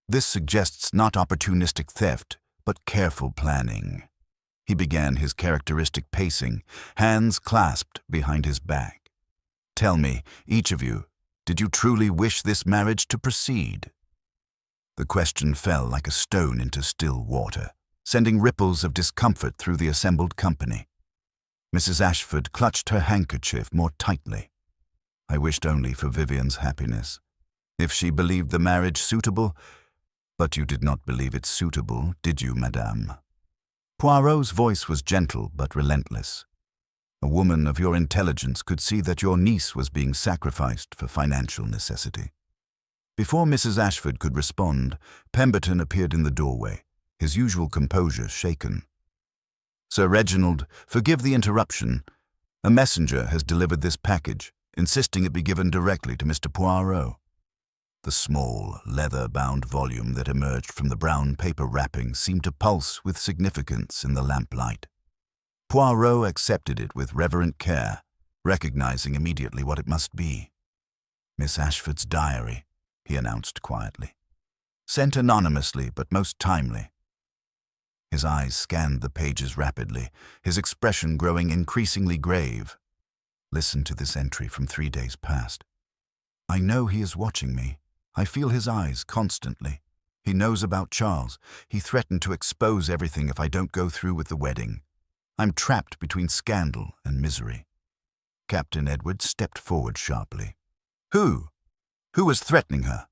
This suggests not opportunistic theft, but careful planning. He began his characteristic pacing, hands clasped behind his back. Tell me, each of you, did you truly wish this marriage to proceed? The question fell like a stone into still water, sending ripples of discomfort through the assembled company. Mrs. Ashford clutched her handkerchief more tightly. I wished only for Vivian's happiness. If she believed the marriage suitable, but you did not believe it suitable, did you, madame? Poirot's voice was gentle but relentless. A woman of your intelligence could see that your niece was being sacrificed for financial necessity. Before Mrs. Ashford could respond, Pemberton appeared in the doorway, his usual composure shaken. "Sir Reginald, forgive the interruption. A messenger has delivered this package, insisting it be given directly to Mr. Poirot." The small, leather-bound volume that emerged from the brown paper wrapping seemed to pulse with significance in the lamplight. Poirot accepted it with reverent care, recognizing immediately what it must be. "Miss Ashford's diary," he announced quietly. "Sent anonymously, but most timely." His eyes scanned the pages rapidly, his expression growing increasingly grave. "Listen to this entry from 3 days past. I know he is watching me. I feel his eyes constantly. He knows about Charles. He threatened to expose everything if I don't go through with the wedding. I'm trapped between scandal and misery." Captain Edwards stepped forward sharply. "Who? Who is threatening her?"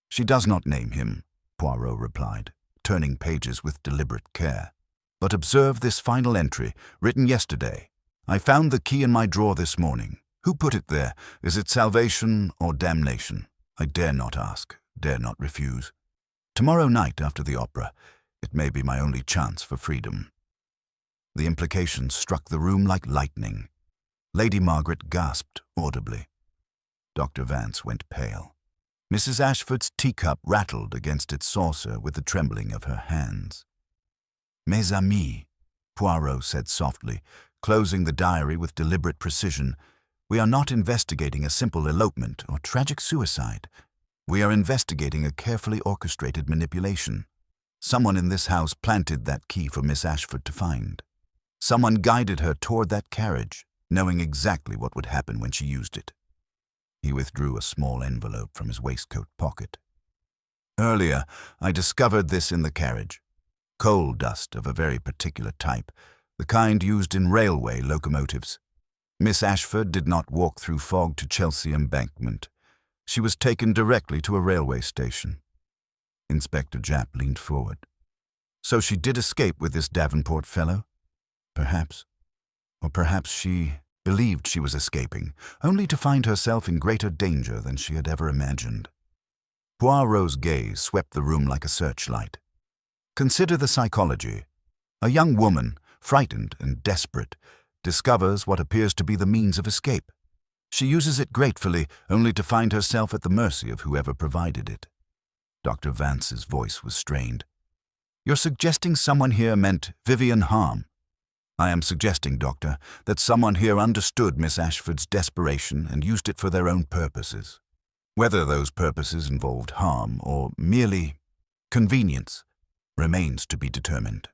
"She does not name him," Poirot replied, turning pages with deliberate care. "But observe this final entry, written yesterday. I found the key in my drawer this morning. Who put it there? Is it salvation or damnation? I dare not ask, dare not refuse. Tomorrow night after the opera, it may be my only chance for freedom." The implications struck the room like lightning. Lady Margaret gasped audibly. Dr. Vance went pale. Mrs. Ashford's teacup rattled against its saucer with the trembling of her hands. "Mes amis," Poirot said softly, closing the diary with deliberate precision, "we are not investigating a simple elopement or tragic suicide. We are investigating a carefully orchestrated manipulation. Someone in this house planted that key for Miss Ashford to find. Someone guided her toward that carriage, knowing exactly what would happen when she used it." He withdrew a small envelope from his waistcoat pocket. "Earlier, I discovered this in the carriage. Coal dust of a very particular type, the kind used in railway locomotives. Miss Ashford did not walk through fog to Chelsea Embankment. She was taken directly to a railway station." Inspector Japp leaned forward. "So she did escape with this Davenport fellow? Perhaps. Or perhaps she believed she was escaping, only to find herself in greater danger than she had ever imagined." Poirot's gaze swept the room like a searchlight. "Consider the psychology. A young woman, frightened and desperate, discovers what appears to be the means of escape. She uses it gratefully, only to find herself at the mercy of whoever provided it." Dr. Vance's voice was strained. "You're suggesting someone here meant Vivian harm?" "I am suggesting, Doctor, that someone here understood Miss Ashford's desperation and used it for their own purposes. Whether those purposes involved harm or merely convenience remains to be determined."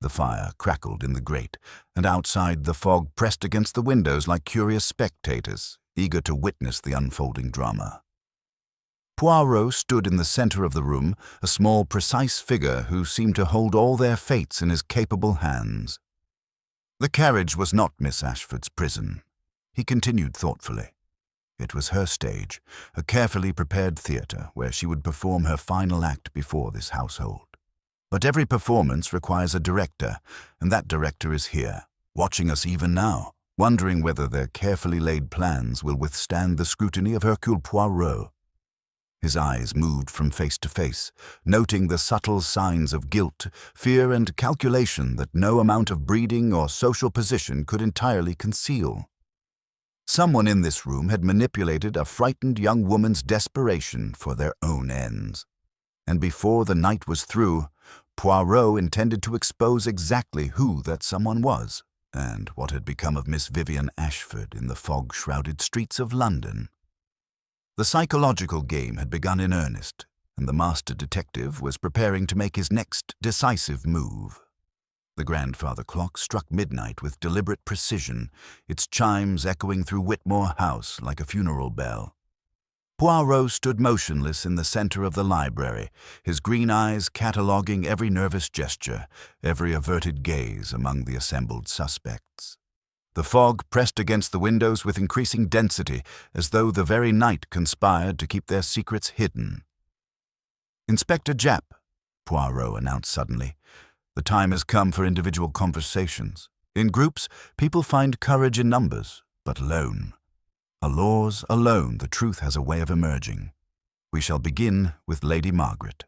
The fire crackled in the grate, and outside the fog pressed against the windows like curious spectators, eager to witness the unfolding drama. Poirot stood in the center of the room, a small, precise figure who seemed to hold all their fates in his capable hands. The carriage was not Miss Ashford's prison, he continued thoughtfully. It was her stage, a carefully prepared theater where she would perform her final act before this household. But every performance requires a director, and that director is here, watching us even now, wondering whether their carefully laid plans will withstand the scrutiny of Hercule Poirot. His eyes moved from face to face, noting the subtle signs of guilt, fear, and calculation that no amount of breeding or social position could entirely conceal. Someone in this room had manipulated a frightened young woman's desperation for their own ends. And before the night was through, Poirot intended to expose exactly who that someone was, and what had become of Miss Vivian Ashford in the fog-shrouded streets of London. The psychological game had begun in earnest, and the master detective was preparing to make his next decisive move. The grandfather clock struck midnight with deliberate precision, its chimes echoing through Whitmore House like a funeral bell. Poirot stood motionless in the center of the library, his green eyes cataloguing every nervous gesture, every averted gaze among the assembled suspects. The fog pressed against the windows with increasing density, as though the very night conspired to keep their secrets hidden. "Inspector Japp," Poirot announced suddenly, "the time has come for individual conversations. In groups, people find courage in numbers, but alone. Alone, alone, the truth has a way of emerging. We shall begin with Lady Margaret.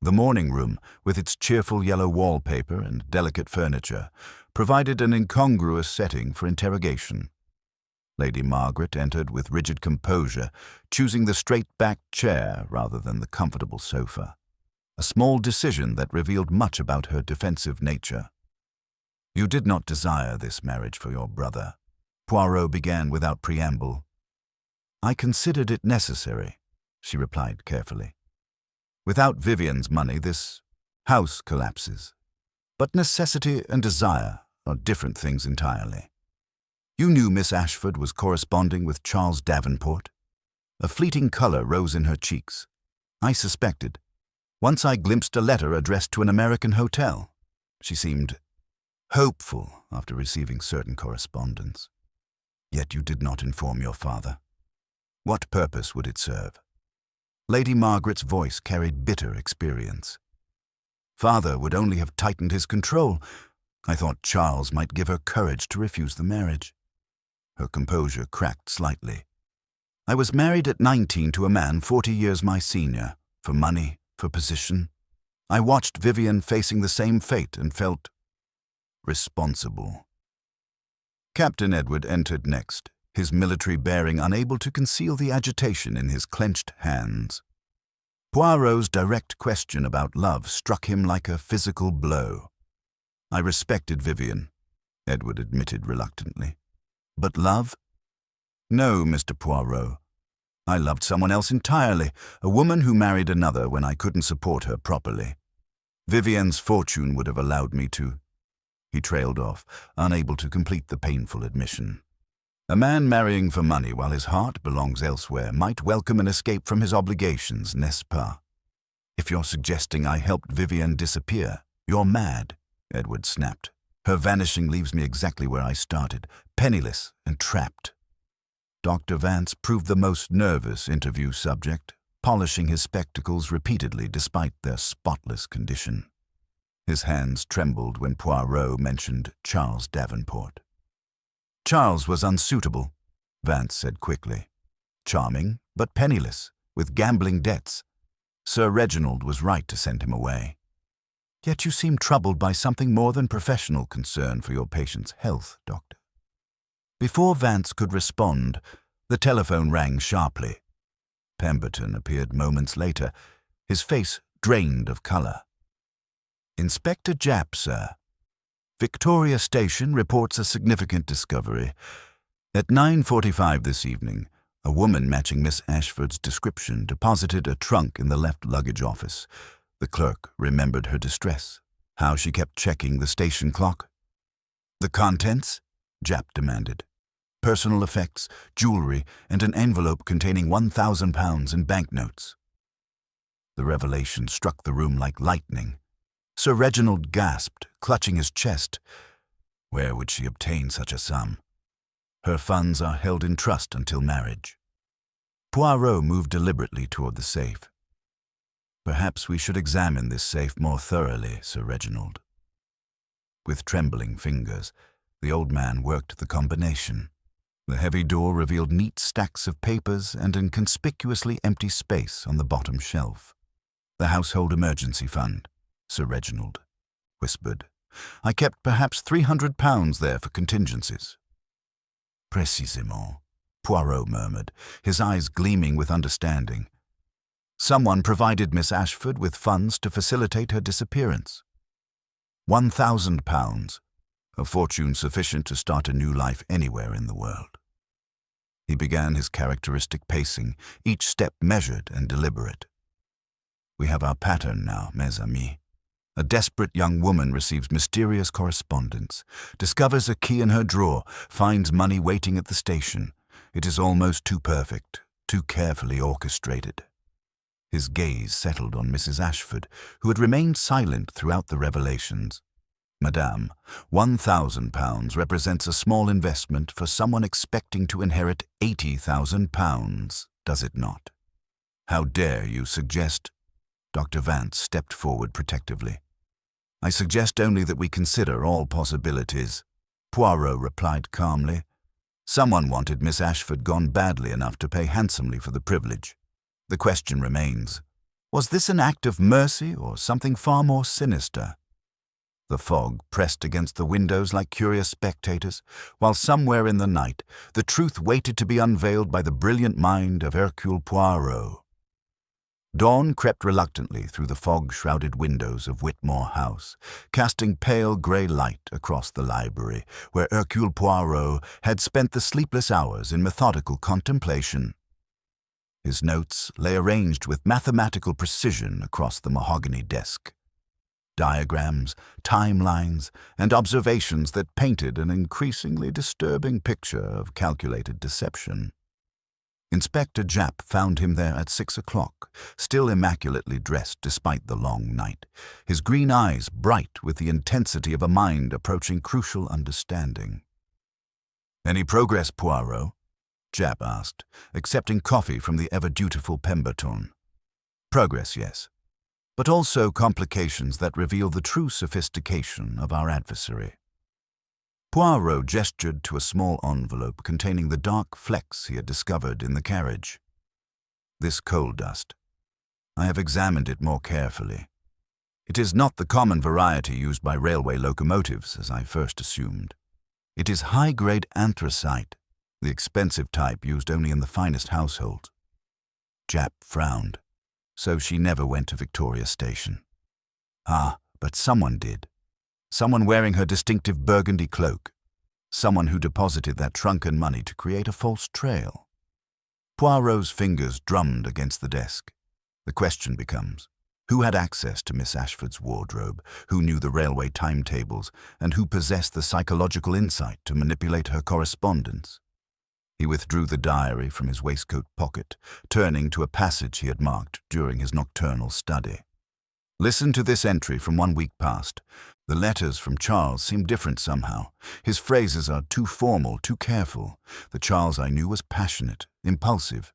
The morning room, with its cheerful yellow wallpaper and delicate furniture, provided an incongruous setting for interrogation. Lady Margaret entered with rigid composure, choosing the straight-backed chair rather than the comfortable sofa, a small decision that revealed much about her defensive nature. "You did not desire this marriage for your brother," Poirot began without preamble. "I considered it necessary," she replied carefully. "Without Vivian's money, this house collapses. But necessity and desire are different things entirely. You knew Miss Ashford was corresponding with Charles Davenport?" A fleeting color rose in her cheeks. "I suspected. Once I glimpsed a letter addressed to an American hotel." She seemed hopeful after receiving certain correspondence. "Yet you did not inform your father. What purpose would it serve?" Lady Margaret's voice carried bitter experience. "Father would only have tightened his control. I thought Charles might give her courage to refuse the marriage." Her composure cracked slightly. "I was married at 19 to a man 40 years my senior, for money, for position. I watched Vivian facing the same fate and felt responsible." Captain Edward entered next, his military bearing unable to conceal the agitation in his clenched hands. Poirot's direct question about love struck him like a physical blow. "I respected Vivian," Edward admitted reluctantly. "But love? No, Mr. Poirot. I loved someone else entirely, a woman who married another when I couldn't support her properly. Vivian's fortune would have allowed me to—" He trailed off, unable to complete the painful admission. A man marrying for money while his heart belongs elsewhere might welcome an escape from his obligations, n'est-ce pas? "If you're suggesting I helped Vivian disappear, you're mad," Edward snapped. "Her vanishing leaves me exactly where I started, penniless and trapped." Dr. Vance proved the most nervous interview subject, polishing his spectacles repeatedly despite their spotless condition. His hands trembled when Poirot mentioned Charles Davenport. "Charles was unsuitable," Vance said quickly. "Charming, but penniless, with gambling debts. Sir Reginald was right to send him away." "Yet you seem troubled by something more than professional concern for your patient's health, Doctor." Before Vance could respond, the telephone rang sharply. Pemberton appeared moments later, his face drained of color. "Inspector Japp, sir. Victoria Station reports a significant discovery. At 9:45 this evening, a woman matching Miss Ashford's description deposited a trunk in the left luggage office. The clerk remembered her distress, how she kept checking the station clock." "The contents?" Japp demanded. "Personal effects, jewelry, and an envelope containing £1,000 in banknotes." The revelation struck the room like lightning. Sir Reginald gasped, clutching his chest. Where would she obtain such a sum? "Her funds are held in trust until marriage." Poirot moved deliberately toward the safe. "Perhaps we should examine this safe more thoroughly, Sir Reginald." With trembling fingers, the old man worked the combination. The heavy door revealed neat stacks of papers and an conspicuously empty space on the bottom shelf. "The household emergency fund," Sir Reginald whispered. "I kept perhaps £300 there for contingencies." "Précisément," Poirot murmured, his eyes gleaming with understanding. "Someone provided Miss Ashford with funds to facilitate her disappearance. £1,000, a fortune sufficient to start a new life anywhere in the world." He began his characteristic pacing, each step measured and deliberate. "We have our pattern now, mes amis. A desperate young woman receives mysterious correspondence, discovers a key in her drawer, finds money waiting at the station. It is almost too perfect, too carefully orchestrated." His gaze settled on Mrs. Ashford, who had remained silent throughout the revelations. "Madame, £1,000 represents a small investment for someone expecting to inherit £80,000, does it not? How dare you suggest—" Dr. Vance stepped forward protectively. I suggest only that we consider all possibilities, Poirot replied calmly. Someone wanted Miss Ashford gone badly enough to pay handsomely for the privilege. The question remains, was this an act of mercy or something far more sinister? The fog pressed against the windows like curious spectators, while somewhere in the night the truth waited to be unveiled by the brilliant mind of Hercule Poirot. Dawn crept reluctantly through the fog-shrouded windows of Whitmore House, casting pale grey light across the library, where Hercule Poirot had spent the sleepless hours in methodical contemplation. His notes lay arranged with mathematical precision across the mahogany desk. Diagrams, timelines, and observations that painted an increasingly disturbing picture of calculated deception. Inspector Japp found him there at 6 o'clock, still immaculately dressed despite the long night, his green eyes bright with the intensity of a mind approaching crucial understanding. "Any progress, Poirot?" Japp asked, accepting coffee from the ever-dutiful Pemberton. "Progress, yes, but also complications that reveal the true sophistication of our adversary." Poirot gestured to a small envelope containing the dark flecks he had discovered in the carriage. "This coal dust. I have examined it more carefully. It is not the common variety used by railway locomotives, as I first assumed. It is high-grade anthracite, the expensive type used only in the finest households." Japp frowned. So she never went to Victoria Station. Ah, but someone did. Someone wearing her distinctive burgundy cloak. Someone who deposited that shrunken money to create a false trail. Poirot's fingers drummed against the desk. The question becomes, who had access to Miss Ashford's wardrobe, who knew the railway timetables, and who possessed the psychological insight to manipulate her correspondence? He withdrew the diary from his waistcoat pocket, turning to a passage he had marked during his nocturnal study. "Listen to this entry from 1 week past. The letters from Charles seem different somehow. His phrases are too formal, too careful. The Charles I knew was passionate, impulsive.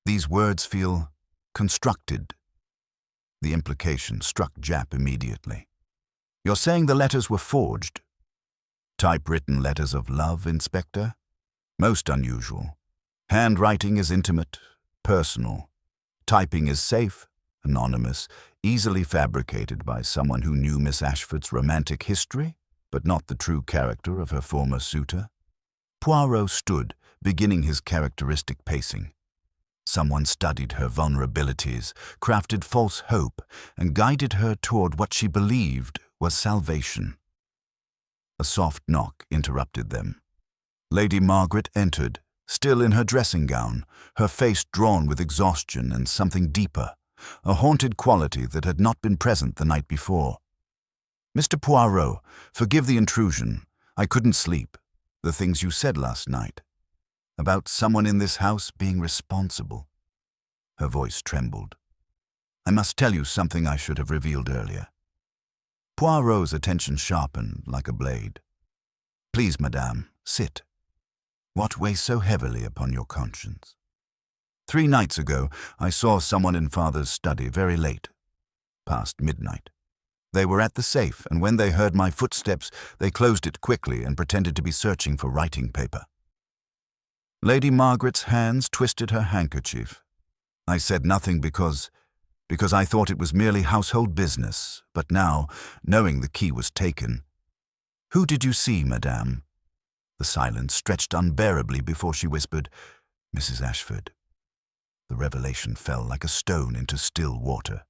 These words feel constructed." The implication struck Japp immediately. "You're saying the letters were forged?" "Typewritten letters of love, Inspector? Most unusual. Handwriting is intimate, personal. Typing is safe, anonymous, easily fabricated by someone who knew Miss Ashford's romantic history, but not the true character of her former suitor." Poirot stood, beginning his characteristic pacing. Someone studied her vulnerabilities, crafted false hope, and guided her toward what she believed was salvation. A soft knock interrupted them. Lady Margaret entered, still in her dressing gown, her face drawn with exhaustion and something deeper, a haunted quality that had not been present the night before. "Mr. Poirot, forgive the intrusion. I couldn't sleep. The things you said last night. About someone in this house being responsible." Her voice trembled. "I must tell you something I should have revealed earlier." Poirot's attention sharpened like a blade. "Please, madame, sit. What weighs so heavily upon your conscience?" 3 nights ago, I saw someone in Father's study very late, past midnight. They were at the safe, and when they heard my footsteps, they closed it quickly and pretended to be searching for writing paper." Lady Margaret's hands twisted her handkerchief. "I said nothing because I thought it was merely household business, but now, knowing the key was taken—" "Who did you see, madame?" The silence stretched unbearably before she whispered, "Mrs. Ashford." The revelation fell like a stone into still water.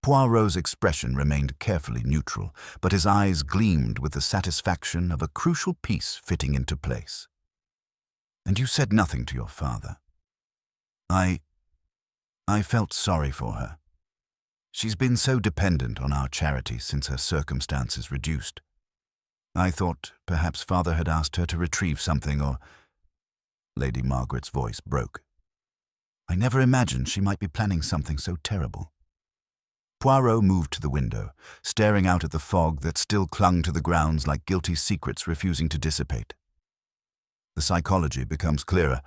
Poirot's expression remained carefully neutral, but his eyes gleamed with the satisfaction of a crucial piece fitting into place. "And you said nothing to your father?" I felt sorry for her. She's been so dependent on our charity since her circumstances reduced. I thought perhaps Father had asked her to retrieve something, or—" Lady Margaret's voice broke. "I never imagined she might be planning something so terrible." Poirot moved to the window, staring out at the fog that still clung to the grounds like guilty secrets refusing to dissipate. "The psychology becomes clearer.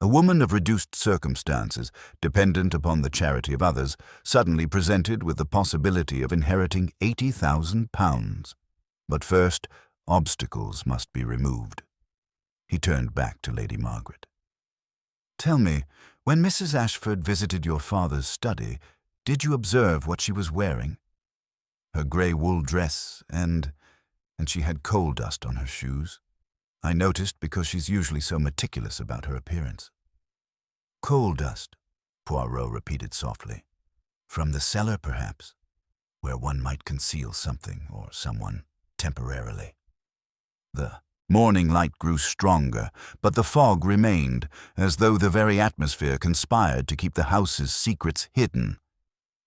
A woman of reduced circumstances, dependent upon the charity of others, suddenly presented with the possibility of inheriting £80,000. But first, obstacles must be removed. He turned back to Lady Margaret. "Tell me, when Mrs. Ashford visited your father's study, did you observe what she was wearing?" "Her grey wool dress, and she had coal dust on her shoes. I noticed because she's usually so meticulous about her appearance." "Coal dust," Poirot repeated softly. "From the cellar, perhaps, where one might conceal something or someone temporarily." The morning light grew stronger, but the fog remained, as though the very atmosphere conspired to keep the house's secrets hidden.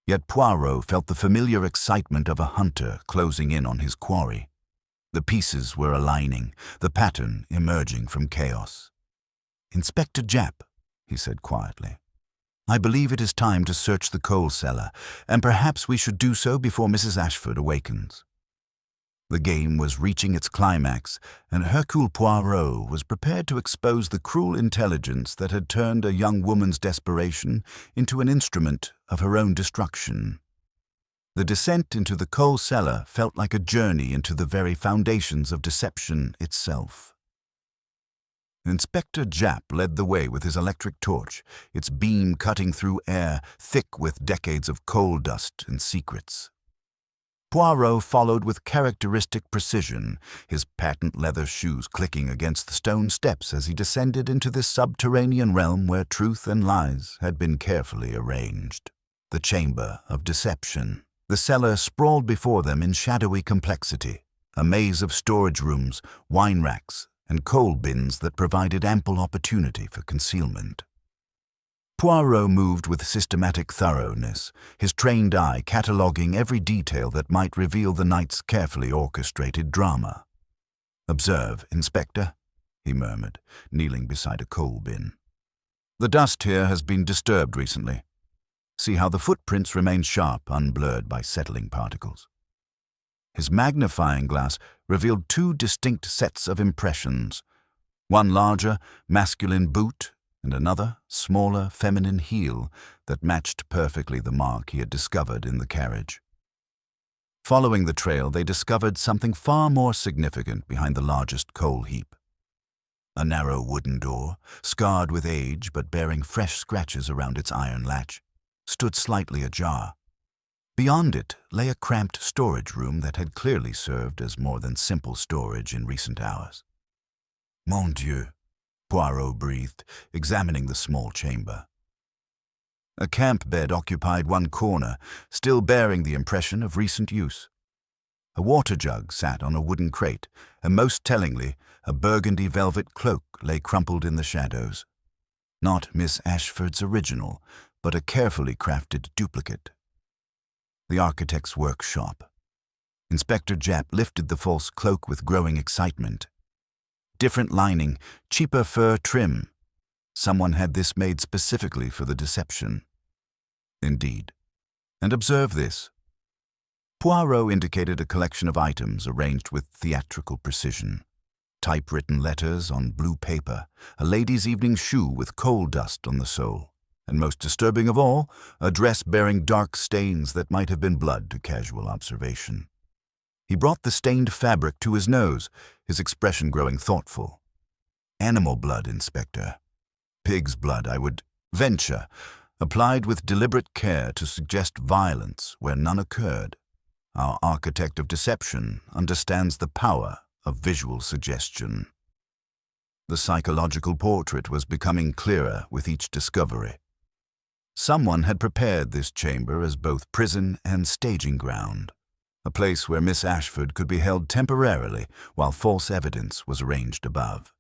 Yet Poirot felt the familiar excitement of a hunter closing in on his quarry. The pieces were aligning, the pattern emerging from chaos. "Inspector Japp," he said quietly, "I believe it is time to search the coal cellar, and perhaps we should do so before Mrs. Ashford awakens." The game was reaching its climax, and Hercule Poirot was prepared to expose the cruel intelligence that had turned a young woman's desperation into an instrument of her own destruction. The descent into the coal cellar felt like a journey into the very foundations of deception itself. Inspector Japp led the way with his electric torch, its beam cutting through air thick with decades of coal dust and secrets. Poirot followed with characteristic precision, his patent leather shoes clicking against the stone steps as he descended into this subterranean realm where truth and lies had been carefully arranged. The chamber of deception. The cellar sprawled before them in shadowy complexity, a maze of storage rooms, wine racks, and coal bins that provided ample opportunity for concealment. Poirot moved with systematic thoroughness, his trained eye cataloguing every detail that might reveal the night's carefully orchestrated drama. "Observe, Inspector," he murmured, kneeling beside a coal bin. "The dust here has been disturbed recently. See how the footprints remain sharp, unblurred by settling particles." His magnifying glass revealed two distinct sets of impressions, one larger, masculine boot, and another, smaller, feminine heel that matched perfectly the mark he had discovered in the carriage. Following the trail, they discovered something far more significant behind the largest coal heap. A narrow wooden door, scarred with age but bearing fresh scratches around its iron latch, stood slightly ajar. Beyond it lay a cramped storage room that had clearly served as more than simple storage in recent hours. "Mon Dieu," Poirot breathed, examining the small chamber. A camp bed occupied one corner, still bearing the impression of recent use. A water jug sat on a wooden crate, and most tellingly, a burgundy velvet cloak lay crumpled in the shadows. Not Miss Ashford's original, but a carefully crafted duplicate. The architect's workshop. Inspector Japp lifted the false cloak with growing excitement. Different lining, cheaper fur trim. Someone had this made specifically for the deception. Indeed. And observe this. Poirot indicated a collection of items arranged with theatrical precision. Typewritten letters on blue paper, a lady's evening shoe with coal dust on the sole, and most disturbing of all, a dress bearing dark stains that might have been blood to casual observation. He brought the stained fabric to his nose, his expression growing thoughtful. "Animal blood, Inspector. Pig's blood, I would venture, applied with deliberate care to suggest violence where none occurred. Our architect of deception understands the power of visual suggestion." The psychological portrait was becoming clearer with each discovery. Someone had prepared this chamber as both prison and staging ground, a place where Miss Ashford could be held temporarily while false evidence was arranged above.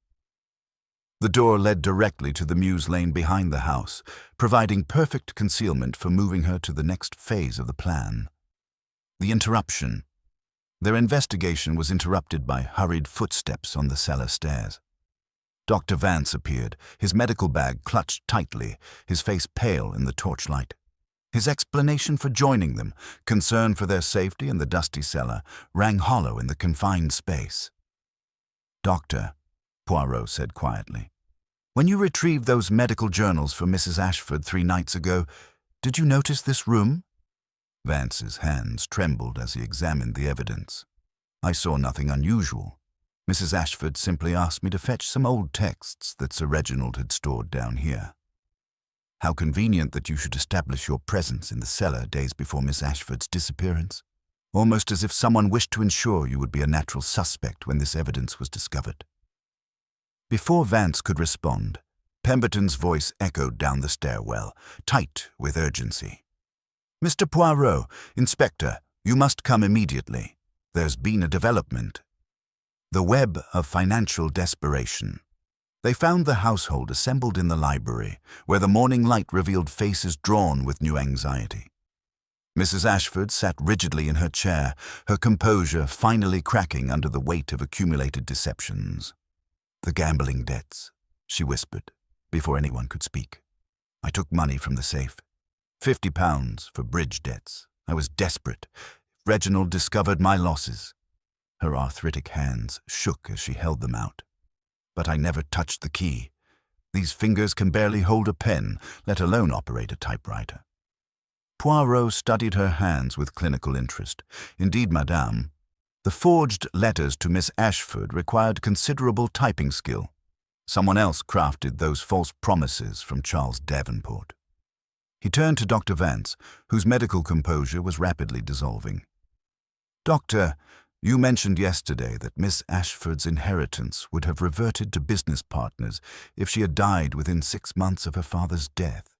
The door led directly to the mews lane behind the house, providing perfect concealment for moving her to the next phase of the plan. The interruption. Their investigation was interrupted by hurried footsteps on the cellar stairs. Dr. Vance appeared, his medical bag clutched tightly, his face pale in the torchlight. His explanation for joining them, concern for their safety in the dusty cellar, rang hollow in the confined space. "Doctor," Poirot said quietly, When you retrieved those medical journals for Mrs. Ashford 3 nights ago, did you notice this room?" Vance's hands trembled as he examined the evidence. "I saw nothing unusual. Mrs. Ashford simply asked me to fetch some old texts that Sir Reginald had stored down here." "How convenient that you should establish your presence in the cellar days before Miss Ashford's disappearance. Almost as if someone wished to ensure you would be a natural suspect when this evidence was discovered." Before Vance could respond, Pemberton's voice echoed down the stairwell, tight with urgency. "Mr. Poirot, Inspector, you must come immediately. There's been a development." The web of financial desperation. They found the household assembled in the library, where the morning light revealed faces drawn with new anxiety. Mrs. Ashford sat rigidly in her chair, her composure finally cracking under the weight of accumulated deceptions. "The gambling debts," she whispered, before anyone could speak. "I took money from the safe. £50 for bridge debts. I was desperate. Reginald discovered my losses." Her arthritic hands shook as she held them out. "But I never touched the key. These fingers can barely hold a pen, let alone operate a typewriter." Poirot studied her hands with clinical interest. "Indeed, madame. The forged letters to Miss Ashford required considerable typing skill. Someone else crafted those false promises from Charles Davenport." He turned to Dr. Vance, whose medical composure was rapidly dissolving. "Doctor, you mentioned yesterday that Miss Ashford's inheritance would have reverted to business partners if she had died within 6 months of her father's death.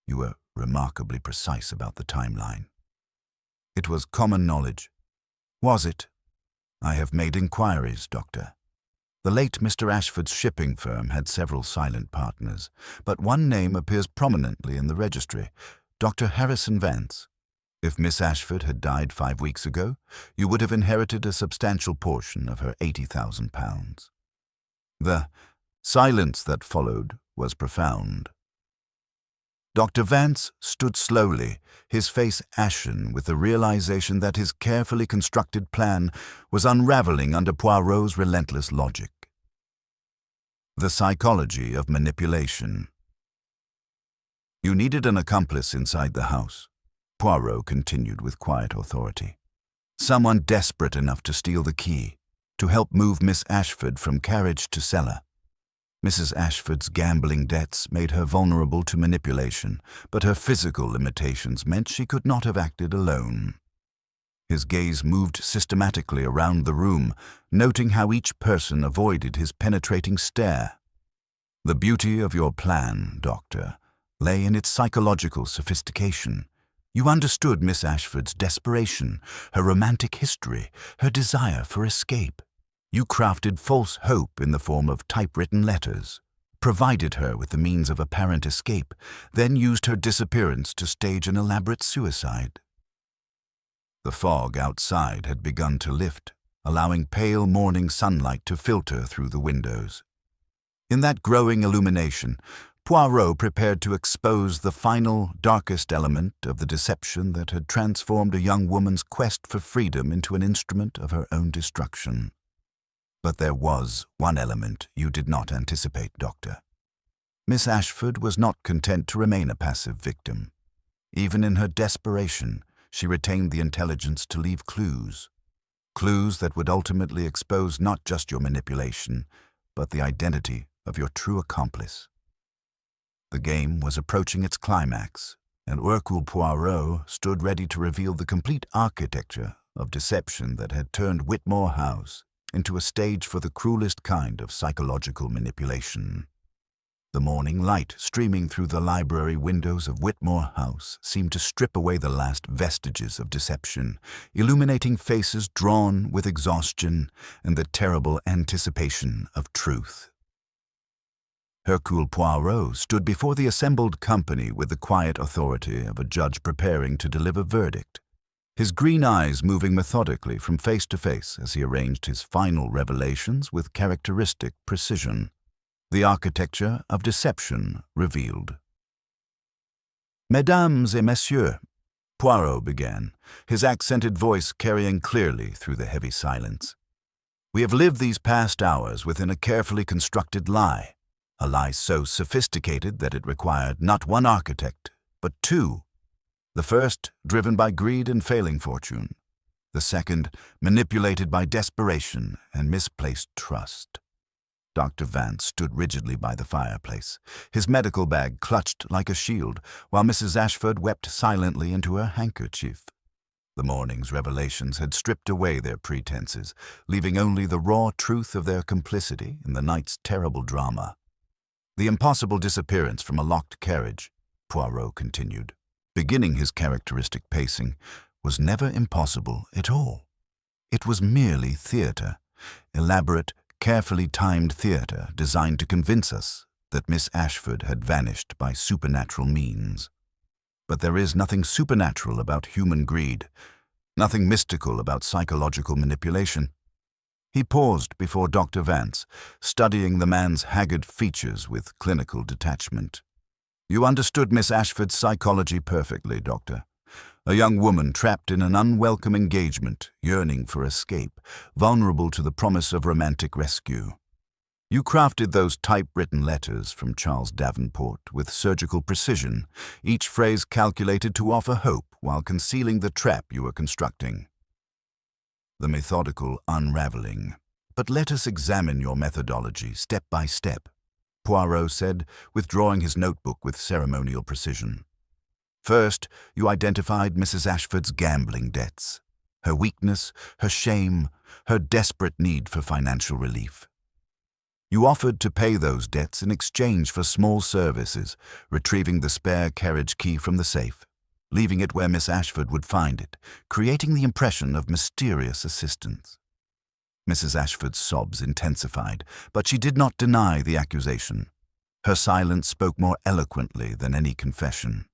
You were remarkably precise about the timeline." "It was common knowledge." "Was it?" "I have made inquiries, Doctor. The late Mr. Ashford's shipping firm had several silent partners, but one name appears prominently in the registry, Dr. Harrison Vance. If Miss Ashford had died 5 weeks ago, you would have inherited a substantial portion of her £80,000. The silence that followed was profound. Dr. Vance stood slowly, his face ashen with the realization that his carefully constructed plan was unraveling under Poirot's relentless logic. The psychology of manipulation. "You needed an accomplice inside the house," Poirot continued with quiet authority. "Someone desperate enough to steal the key, to help move Miss Ashford from carriage to cellar. Mrs. Ashford's gambling debts made her vulnerable to manipulation, but her physical limitations meant she could not have acted alone." His gaze moved systematically around the room, noting how each person avoided his penetrating stare. "The beauty of your plan, Doctor, lay in its psychological sophistication. You understood Miss Ashford's desperation, her romantic history, her desire for escape. You crafted false hope in the form of typewritten letters, provided her with the means of apparent escape, then used her disappearance to stage an elaborate suicide." The fog outside had begun to lift, allowing pale morning sunlight to filter through the windows. In that growing illumination, Poirot prepared to expose the final, darkest element of the deception that had transformed a young woman's quest for freedom into an instrument of her own destruction. But there was one element you did not anticipate, Doctor. Miss Ashford was not content to remain a passive victim. Even in her desperation, she retained the intelligence to leave clues. Clues that would ultimately expose not just your manipulation, but the identity of your true accomplice. The game was approaching its climax, and Hercule Poirot stood ready to reveal the complete architecture of deception that had turned Whitmore House into a stage for the cruelest kind of psychological manipulation. The morning light streaming through the library windows of Whitmore House seemed to strip away the last vestiges of deception, illuminating faces drawn with exhaustion and the terrible anticipation of truth. Hercule Poirot stood before the assembled company with the quiet authority of a judge preparing to deliver verdict, his green eyes moving methodically from face to face as he arranged his final revelations with characteristic precision. The architecture of deception revealed. "Mesdames et messieurs," Poirot began, his accented voice carrying clearly through the heavy silence. "We have lived these past hours within a carefully constructed lie. a lie so sophisticated that it required not one architect, but two. The first, driven by greed and failing fortune. The second, manipulated by desperation and misplaced trust. Dr. Vance stood rigidly by the fireplace, his medical bag clutched like a shield, while Mrs. Ashford wept silently into her handkerchief. The morning's revelations had stripped away their pretenses, leaving only the raw truth of their complicity in the night's terrible drama. The impossible disappearance from a locked carriage, Poirot continued, beginning his characteristic pacing, was never impossible at all. It was merely theatre, elaborate, carefully timed theatre designed to convince us that Miss Ashford had vanished by supernatural means. But there is nothing supernatural about human greed, nothing mystical about psychological manipulation. He paused before Dr. Vance, studying the man's haggard features with clinical detachment. You understood Miss Ashford's psychology perfectly, Doctor. A young woman trapped in an unwelcome engagement, yearning for escape, vulnerable to the promise of romantic rescue. You crafted those typewritten letters from Charles Davenport with surgical precision, each phrase calculated to offer hope while concealing the trap you were constructing. The methodical unraveling. But let us examine your methodology step by step, Poirot said, withdrawing his notebook with ceremonial precision. First, you identified Mrs. Ashford's gambling debts, her weakness, her shame, her desperate need for financial relief. You offered to pay those debts in exchange for small services, retrieving the spare carriage key from the safe, leaving it where Miss Ashford would find it, creating the impression of mysterious assistance. Mrs. Ashford's sobs intensified, but she did not deny the accusation. Her silence spoke more eloquently than any confession.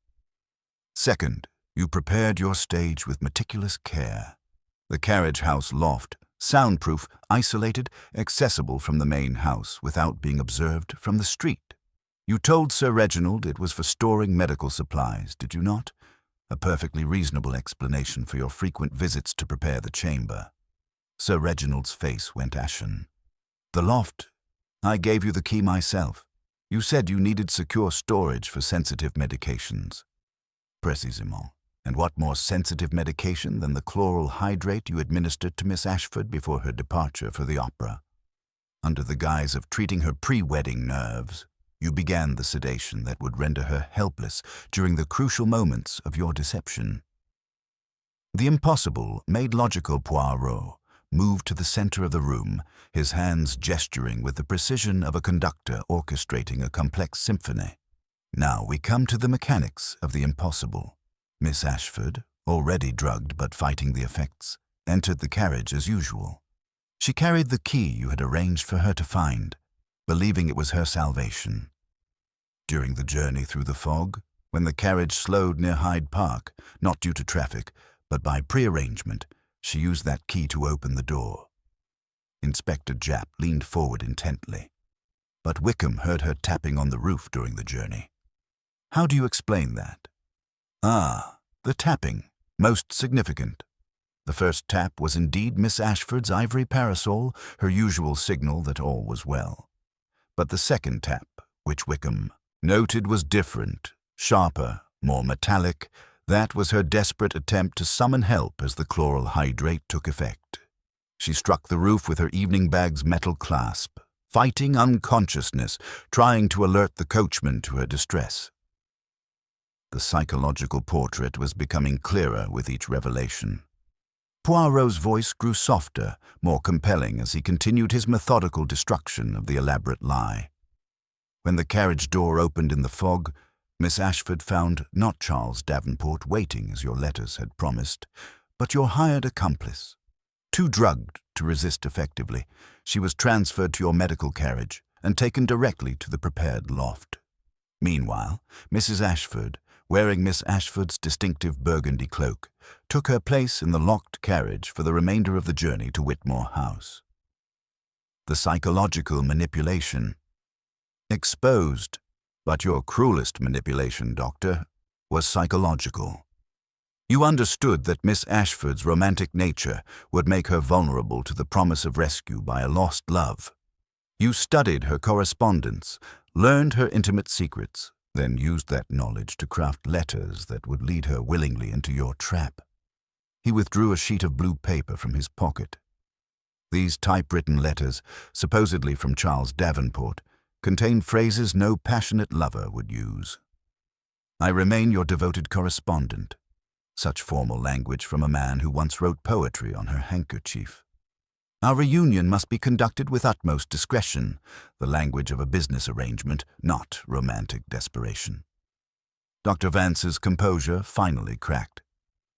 Second, you prepared your stage with meticulous care. The carriage house loft, soundproof, isolated, accessible from the main house without being observed from the street. You told Sir Reginald it was for storing medical supplies, did you not? A perfectly reasonable explanation for your frequent visits to prepare the chamber. Sir Reginald's face went ashen. The loft. I gave you the key myself. You said you needed secure storage for sensitive medications. Précisément. And what more sensitive medication than the chloral hydrate you administered to Miss Ashford before her departure for the opera? Under the guise of treating her pre-wedding nerves, you began the sedation that would render her helpless during the crucial moments of your deception. The impossible, made logical Poirot moved to the center of the room, his hands gesturing with the precision of a conductor orchestrating a complex symphony. Now we come to the mechanics of the impossible. Miss Ashford, already drugged but fighting the effects, entered the carriage as usual. She carried the key you had arranged for her to find, believing it was her salvation. During the journey through the fog, when the carriage slowed near Hyde Park, not due to traffic, but by prearrangement, she used that key to open the door. Inspector Japp leaned forward intently, but Wickham heard her tapping on the roof during the journey. How do you explain that? Ah, the tapping, most significant. The first tap was indeed Miss Ashford's ivory parasol, her usual signal that all was well. But the second tap, which Wickham noted was different, sharper, more metallic, that was her desperate attempt to summon help as the chloral hydrate took effect. She struck the roof with her evening bag's metal clasp, fighting unconsciousness, trying to alert the coachman to her distress. The psychological portrait was becoming clearer with each revelation. Poirot's voice grew softer, more compelling as he continued his methodical destruction of the elaborate lie. When the carriage door opened in the fog, Miss Ashford found not Charles Davenport waiting as your letters had promised, but your hired accomplice. Too drugged to resist effectively, she was transferred to your medical carriage and taken directly to the prepared loft. Meanwhile, Mrs. Ashford, wearing Miss Ashford's distinctive burgundy cloak, took her place in the locked carriage for the remainder of the journey to Whitmore House. The psychological manipulation. Exposed, but your cruelest manipulation, Doctor, was psychological. You understood that Miss Ashford's romantic nature would make her vulnerable to the promise of rescue by a lost love. You studied her correspondence, learned her intimate secrets, then used that knowledge to craft letters that would lead her willingly into your trap. He withdrew a sheet of blue paper from his pocket. These typewritten letters, supposedly from Charles Davenport, contained phrases no passionate lover would use. "I remain your devoted correspondent." Such formal language from a man who once wrote poetry on her handkerchief. "Our reunion must be conducted with utmost discretion," the language of a business arrangement, not romantic desperation. Dr. Vance's composure finally cracked.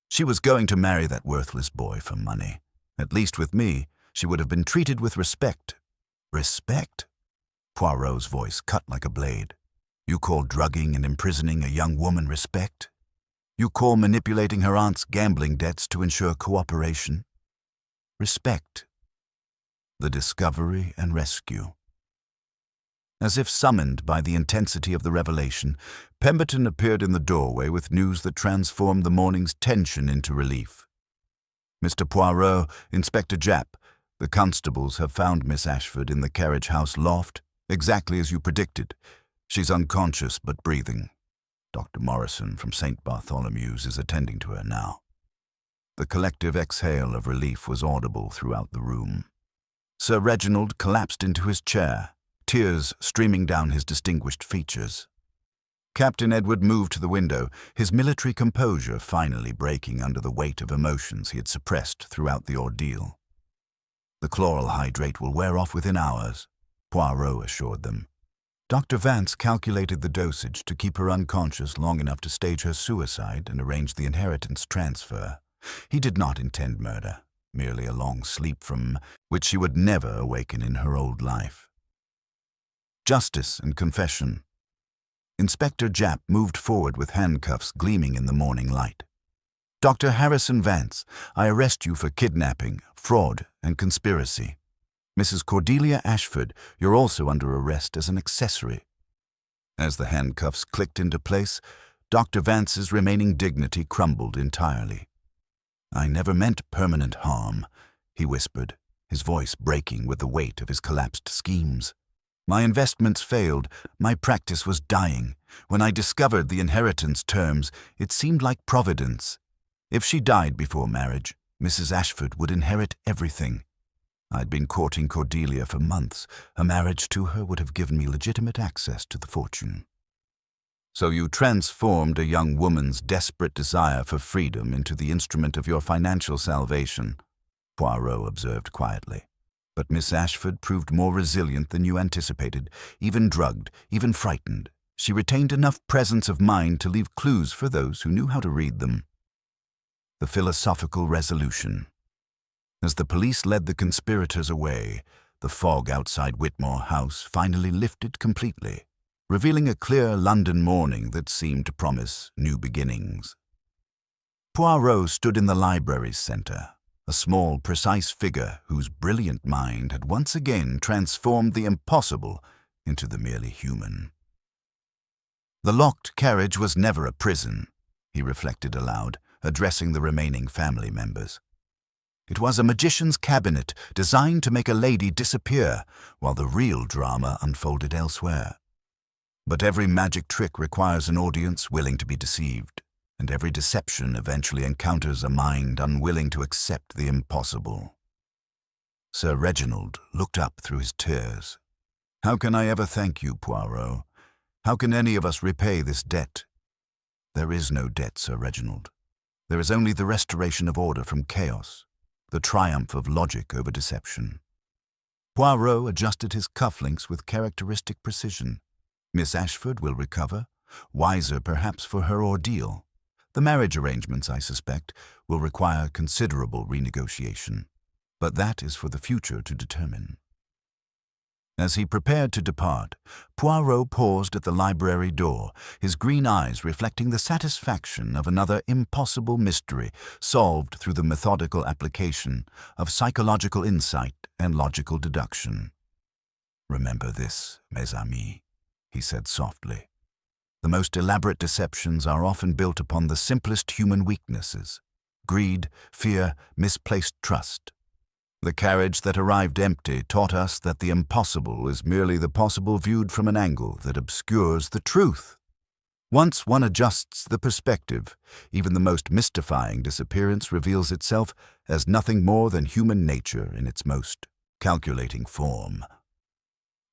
She was going to marry that worthless boy for money. At least with me, she would have been treated with respect. Respect? Poirot's voice cut like a blade. You call drugging and imprisoning a young woman respect? You call manipulating her aunt's gambling debts to ensure cooperation? Respect. The discovery and rescue. As if summoned by the intensity of the revelation, Pemberton appeared in the doorway with news that transformed the morning's tension into relief. "Mr. Poirot, Inspector Japp, the constables have found Miss Ashford in the Carriage House loft, exactly as you predicted. She's unconscious but breathing. Dr. Morrison from St. Bartholomew's is attending to her now." The collective exhale of relief was audible throughout the room. Sir Reginald collapsed into his chair, tears streaming down his distinguished features. Captain Edward moved to the window, his military composure finally breaking under the weight of emotions he had suppressed throughout the ordeal. "The chloral hydrate will wear off within hours," Poirot assured them. Dr. Vance calculated the dosage to keep her unconscious long enough to stage her suicide and arrange the inheritance transfer. He did not intend murder, merely a long sleep from which she would never awaken in her old life. Justice and confession. Inspector Japp moved forward with handcuffs gleaming in the morning light. "Dr. Harrison Vance, I arrest you for kidnapping, fraud, and conspiracy. Mrs. Cordelia Ashford, you're also under arrest as an accessory." As the handcuffs clicked into place, Dr. Vance's remaining dignity crumbled entirely. "I never meant permanent harm," he whispered, his voice breaking with the weight of his collapsed schemes. "My investments failed. My practice was dying. When I discovered the inheritance terms, it seemed like providence. If she died before marriage, Mrs. Ashford would inherit everything. I'd been courting Cordelia for months. A marriage to her would have given me legitimate access to the fortune." "So you transformed a young woman's desperate desire for freedom into the instrument of your financial salvation," Poirot observed quietly. "But Miss Ashford proved more resilient than you anticipated, even drugged, even frightened. She retained enough presence of mind to leave clues for those who knew how to read them." The philosophical resolution. As the police led the conspirators away, the fog outside Whitmore House finally lifted completely, revealing a clear London morning that seemed to promise new beginnings. Poirot stood in the library's center, a small, precise figure whose brilliant mind had once again transformed the impossible into the merely human. The locked carriage was never a prison, he reflected aloud, addressing the remaining family members. It was a magician's cabinet designed to make a lady disappear while the real drama unfolded elsewhere. But every magic trick requires an audience willing to be deceived, and every deception eventually encounters a mind unwilling to accept the impossible. Sir Reginald looked up through his tears. "How can I ever thank you, Poirot? How can any of us repay this debt?" "There is no debt, Sir Reginald. There is only the restoration of order from chaos, the triumph of logic over deception." Poirot adjusted his cufflinks with characteristic precision. "Miss Ashford will recover, wiser perhaps for her ordeal. The marriage arrangements, I suspect, will require considerable renegotiation, but that is for the future to determine." As he prepared to depart, Poirot paused at the library door, his green eyes reflecting the satisfaction of another impossible mystery solved through the methodical application of psychological insight and logical deduction. "Remember this, mes amis," he said softly. "The most elaborate deceptions are often built upon the simplest human weaknesses: greed, fear, misplaced trust. The carriage that arrived empty taught us that the impossible is merely the possible viewed from an angle that obscures the truth. Once one adjusts the perspective, even the most mystifying disappearance reveals itself as nothing more than human nature in its most calculating form.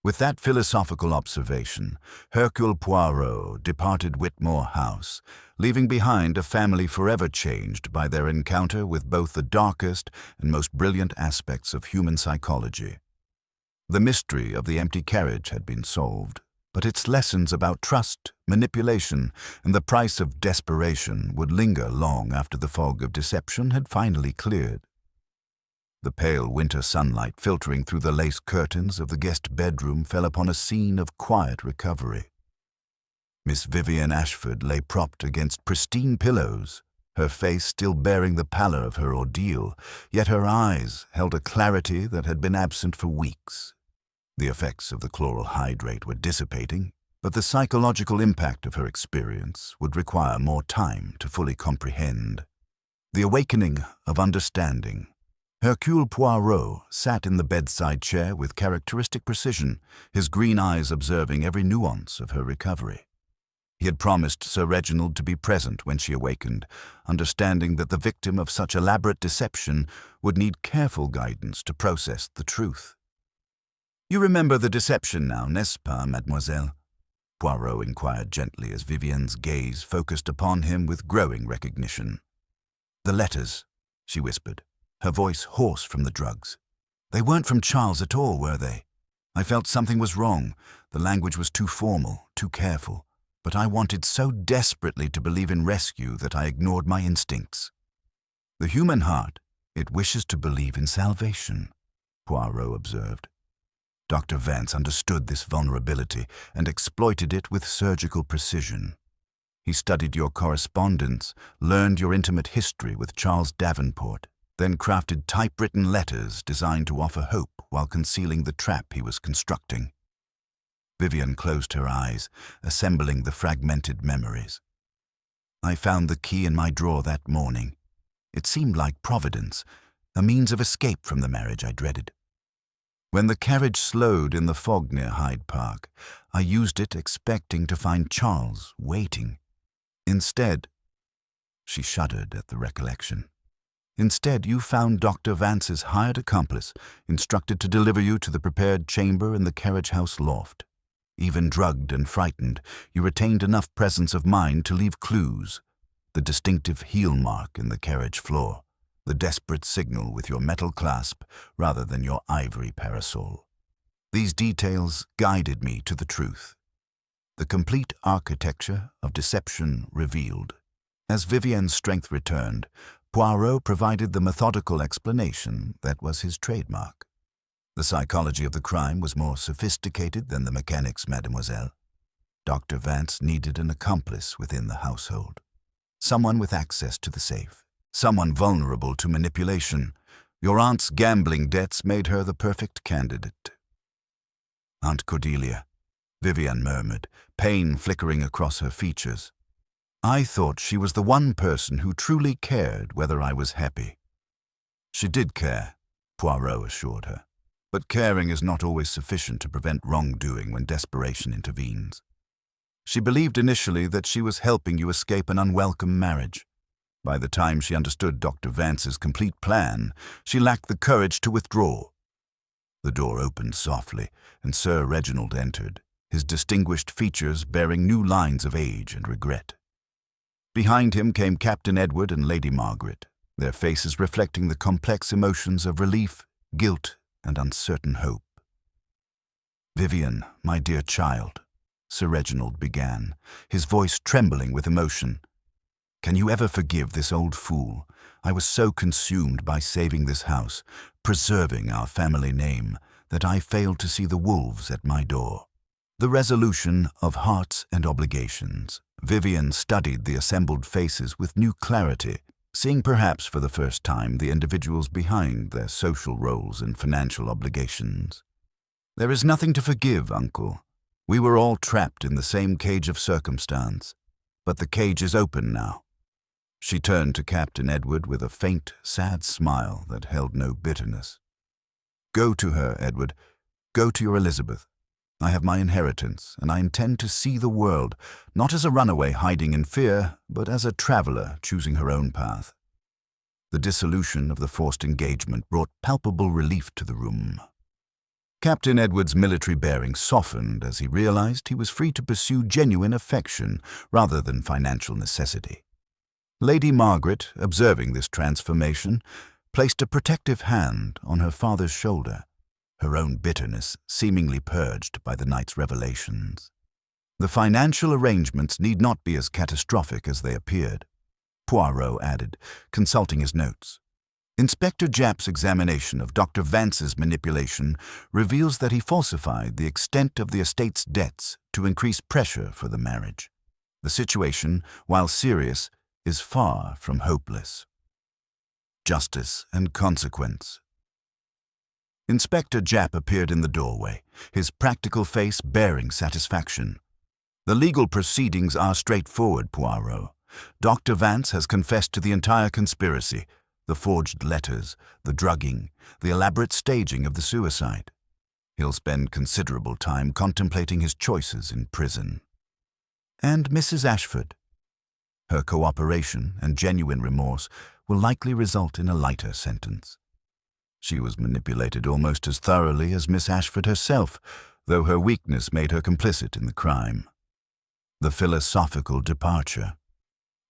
With that philosophical observation, Hercule Poirot departed Whitmore House, leaving behind a family forever changed by their encounter with both the darkest and most brilliant aspects of human psychology. The mystery of the empty carriage had been solved, but its lessons about trust, manipulation, and the price of desperation would linger long after the fog of deception had finally cleared. The pale winter sunlight filtering through the lace curtains of the guest bedroom fell upon a scene of quiet recovery. Miss Vivian Ashford lay propped against pristine pillows, her face still bearing the pallor of her ordeal, yet her eyes held a clarity that had been absent for weeks. The effects of the chloral hydrate were dissipating, but the psychological impact of her experience would require more time to fully comprehend. The awakening of understanding. Hercule Poirot sat in the bedside chair with characteristic precision, his green eyes observing every nuance of her recovery. He had promised Sir Reginald to be present when she awakened, understanding that the victim of such elaborate deception would need careful guidance to process the truth. "You remember the deception now, n'est-ce pas, mademoiselle?" Poirot inquired gently as Vivian's gaze focused upon him with growing recognition. "The letters," she whispered, her voice hoarse from the drugs. "They weren't from Charles at all, were they? I felt something was wrong. The language was too formal, too careful. But I wanted so desperately to believe in rescue that I ignored my instincts. The human heart, it wishes to believe in salvation," Poirot observed. Dr. Vance understood this vulnerability and exploited it with surgical precision. He studied your correspondence, learned your intimate history with Charles Davenport, then crafted typewritten letters designed to offer hope while concealing the trap he was constructing. Vivian closed her eyes, assembling the fragmented memories. "I found the key in my drawer that morning. It seemed like providence, a means of escape from the marriage I dreaded. When the carriage slowed in the fog near Hyde Park, I used it expecting to find Charles waiting. Instead," she shuddered at the recollection, "instead you found Dr. Vance's hired accomplice, instructed to deliver you to the prepared chamber in the carriage house loft. Even drugged and frightened, you retained enough presence of mind to leave clues: the distinctive heel mark in the carriage floor, the desperate signal with your metal clasp rather than your ivory parasol. These details guided me to the truth. The complete architecture of deception revealed. As Vivian's strength returned, Poirot provided the methodical explanation that was his trademark. The psychology of the crime was more sophisticated than the mechanics, mademoiselle. Dr. Vance needed an accomplice within the household. Someone with access to the safe. Someone vulnerable to manipulation. Your aunt's gambling debts made her the perfect candidate." "Aunt Cordelia," Vivian murmured, pain flickering across her features. "I thought she was the one person who truly cared whether I was happy." "She did care," Poirot assured her. "But caring is not always sufficient to prevent wrongdoing when desperation intervenes. She believed initially that she was helping you escape an unwelcome marriage. By the time she understood Dr. Vance's complete plan, she lacked the courage to withdraw." The door opened softly, and Sir Reginald entered, his distinguished features bearing new lines of age and regret. Behind him came Captain Edward and Lady Margaret, their faces reflecting the complex emotions of relief, guilt, and uncertain hope. "Vivian, my dear child," Sir Reginald began, his voice trembling with emotion. "Can you ever forgive this old fool? I was so consumed by saving this house, preserving our family name, that I failed to see the wolves at my door." The resolution of hearts and obligations. Vivian studied the assembled faces with new clarity, seeing perhaps for the first time the individuals behind their social roles and financial obligations. "There is nothing to forgive, uncle. We were all trapped in the same cage of circumstance, but the cage is open now." She turned to Captain Edward with a faint, sad smile that held no bitterness. Go to her, Edward. Go to your Elizabeth. I have my inheritance, and I intend to see the world, not as a runaway hiding in fear, but as a traveller choosing her own path. The dissolution of the forced engagement brought palpable relief to the room. Captain Edward's military bearing softened as he realized he was free to pursue genuine affection rather than financial necessity. Lady Margaret, observing this transformation, placed a protective hand on her father's shoulder, her own bitterness seemingly purged by the night's revelations. The financial arrangements need not be as catastrophic as they appeared, Poirot added, consulting his notes. Inspector Japp's examination of Dr. Vance's manipulation reveals that he falsified the extent of the estate's debts to increase pressure for the marriage. The situation, while serious, is far from hopeless. Justice and consequence. Inspector Japp appeared in the doorway, his practical face bearing satisfaction. The legal proceedings are straightforward, Poirot. Dr. Vance has confessed to the entire conspiracy, the forged letters, the drugging, the elaborate staging of the suicide. He'll spend considerable time contemplating his choices in prison. And Mrs. Ashford. Her cooperation and genuine remorse will likely result in a lighter sentence. She was manipulated almost as thoroughly as Miss Ashford herself, though her weakness made her complicit in the crime. The philosophical departure.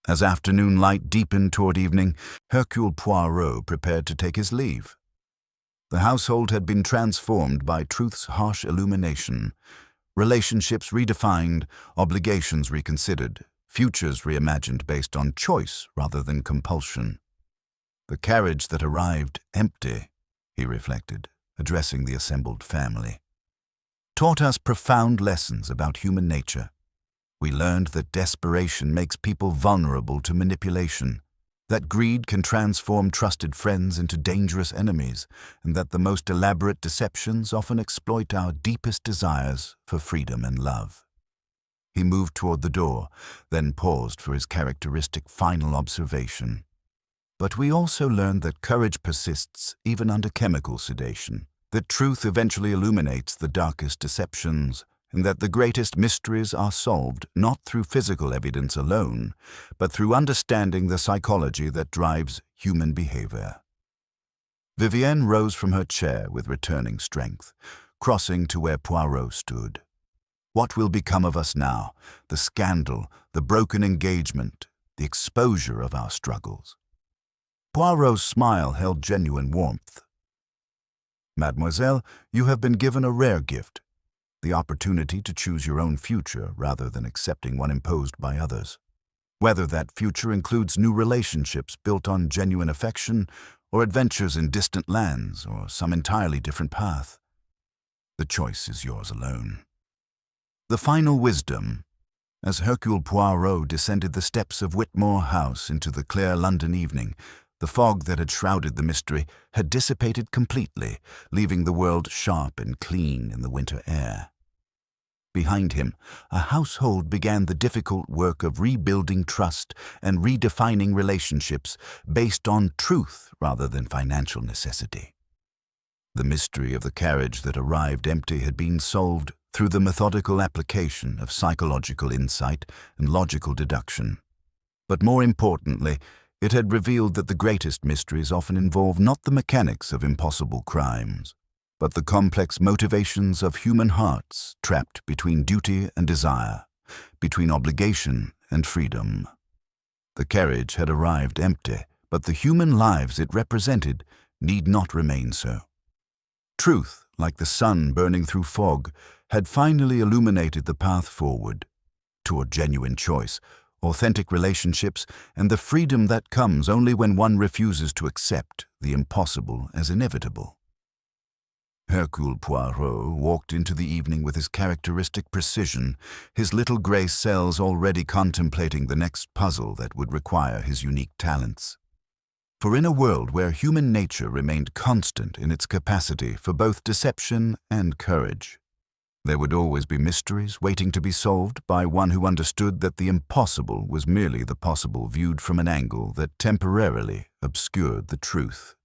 As afternoon light deepened toward evening, Hercule Poirot prepared to take his leave. The household had been transformed by truth's harsh illumination, relationships redefined, obligations reconsidered, futures reimagined based on choice rather than compulsion. The carriage that arrived empty, he reflected, addressing the assembled family, taught us profound lessons about human nature. We learned that desperation makes people vulnerable to manipulation, that greed can transform trusted friends into dangerous enemies, and that the most elaborate deceptions often exploit our deepest desires for freedom and love. He moved toward the door, then paused for his characteristic final observation. But we also learned that courage persists even under chemical sedation, that truth eventually illuminates the darkest deceptions, and that the greatest mysteries are solved not through physical evidence alone, but through understanding the psychology that drives human behavior. Vivienne rose from her chair with returning strength, crossing to where Poirot stood. What will become of us now? The scandal, the broken engagement, the exposure of our struggles. Poirot's smile held genuine warmth. Mademoiselle, you have been given a rare gift, the opportunity to choose your own future rather than accepting one imposed by others. Whether that future includes new relationships built on genuine affection, or adventures in distant lands, or some entirely different path, the choice is yours alone. The final wisdom. As Hercule Poirot descended the steps of Whitmore House into the clear London evening, the fog that had shrouded the mystery had dissipated completely, leaving the world sharp and clean in the winter air. Behind him, a household began the difficult work of rebuilding trust and redefining relationships based on truth rather than financial necessity. The mystery of the carriage that arrived empty had been solved through the methodical application of psychological insight and logical deduction. But more importantly, it had revealed that the greatest mysteries often involve not the mechanics of impossible crimes, but the complex motivations of human hearts trapped between duty and desire, between obligation and freedom. The carriage had arrived empty, but the human lives it represented need not remain so. Truth, like the sun burning through fog, had finally illuminated the path forward, toward genuine choice, authentic relationships, and the freedom that comes only when one refuses to accept the impossible as inevitable. Hercule Poirot walked into the evening with his characteristic precision, his little grey cells already contemplating the next puzzle that would require his unique talents. For in a world where human nature remained constant in its capacity for both deception and courage, there would always be mysteries waiting to be solved by one who understood that the impossible was merely the possible viewed from an angle that temporarily obscured the truth.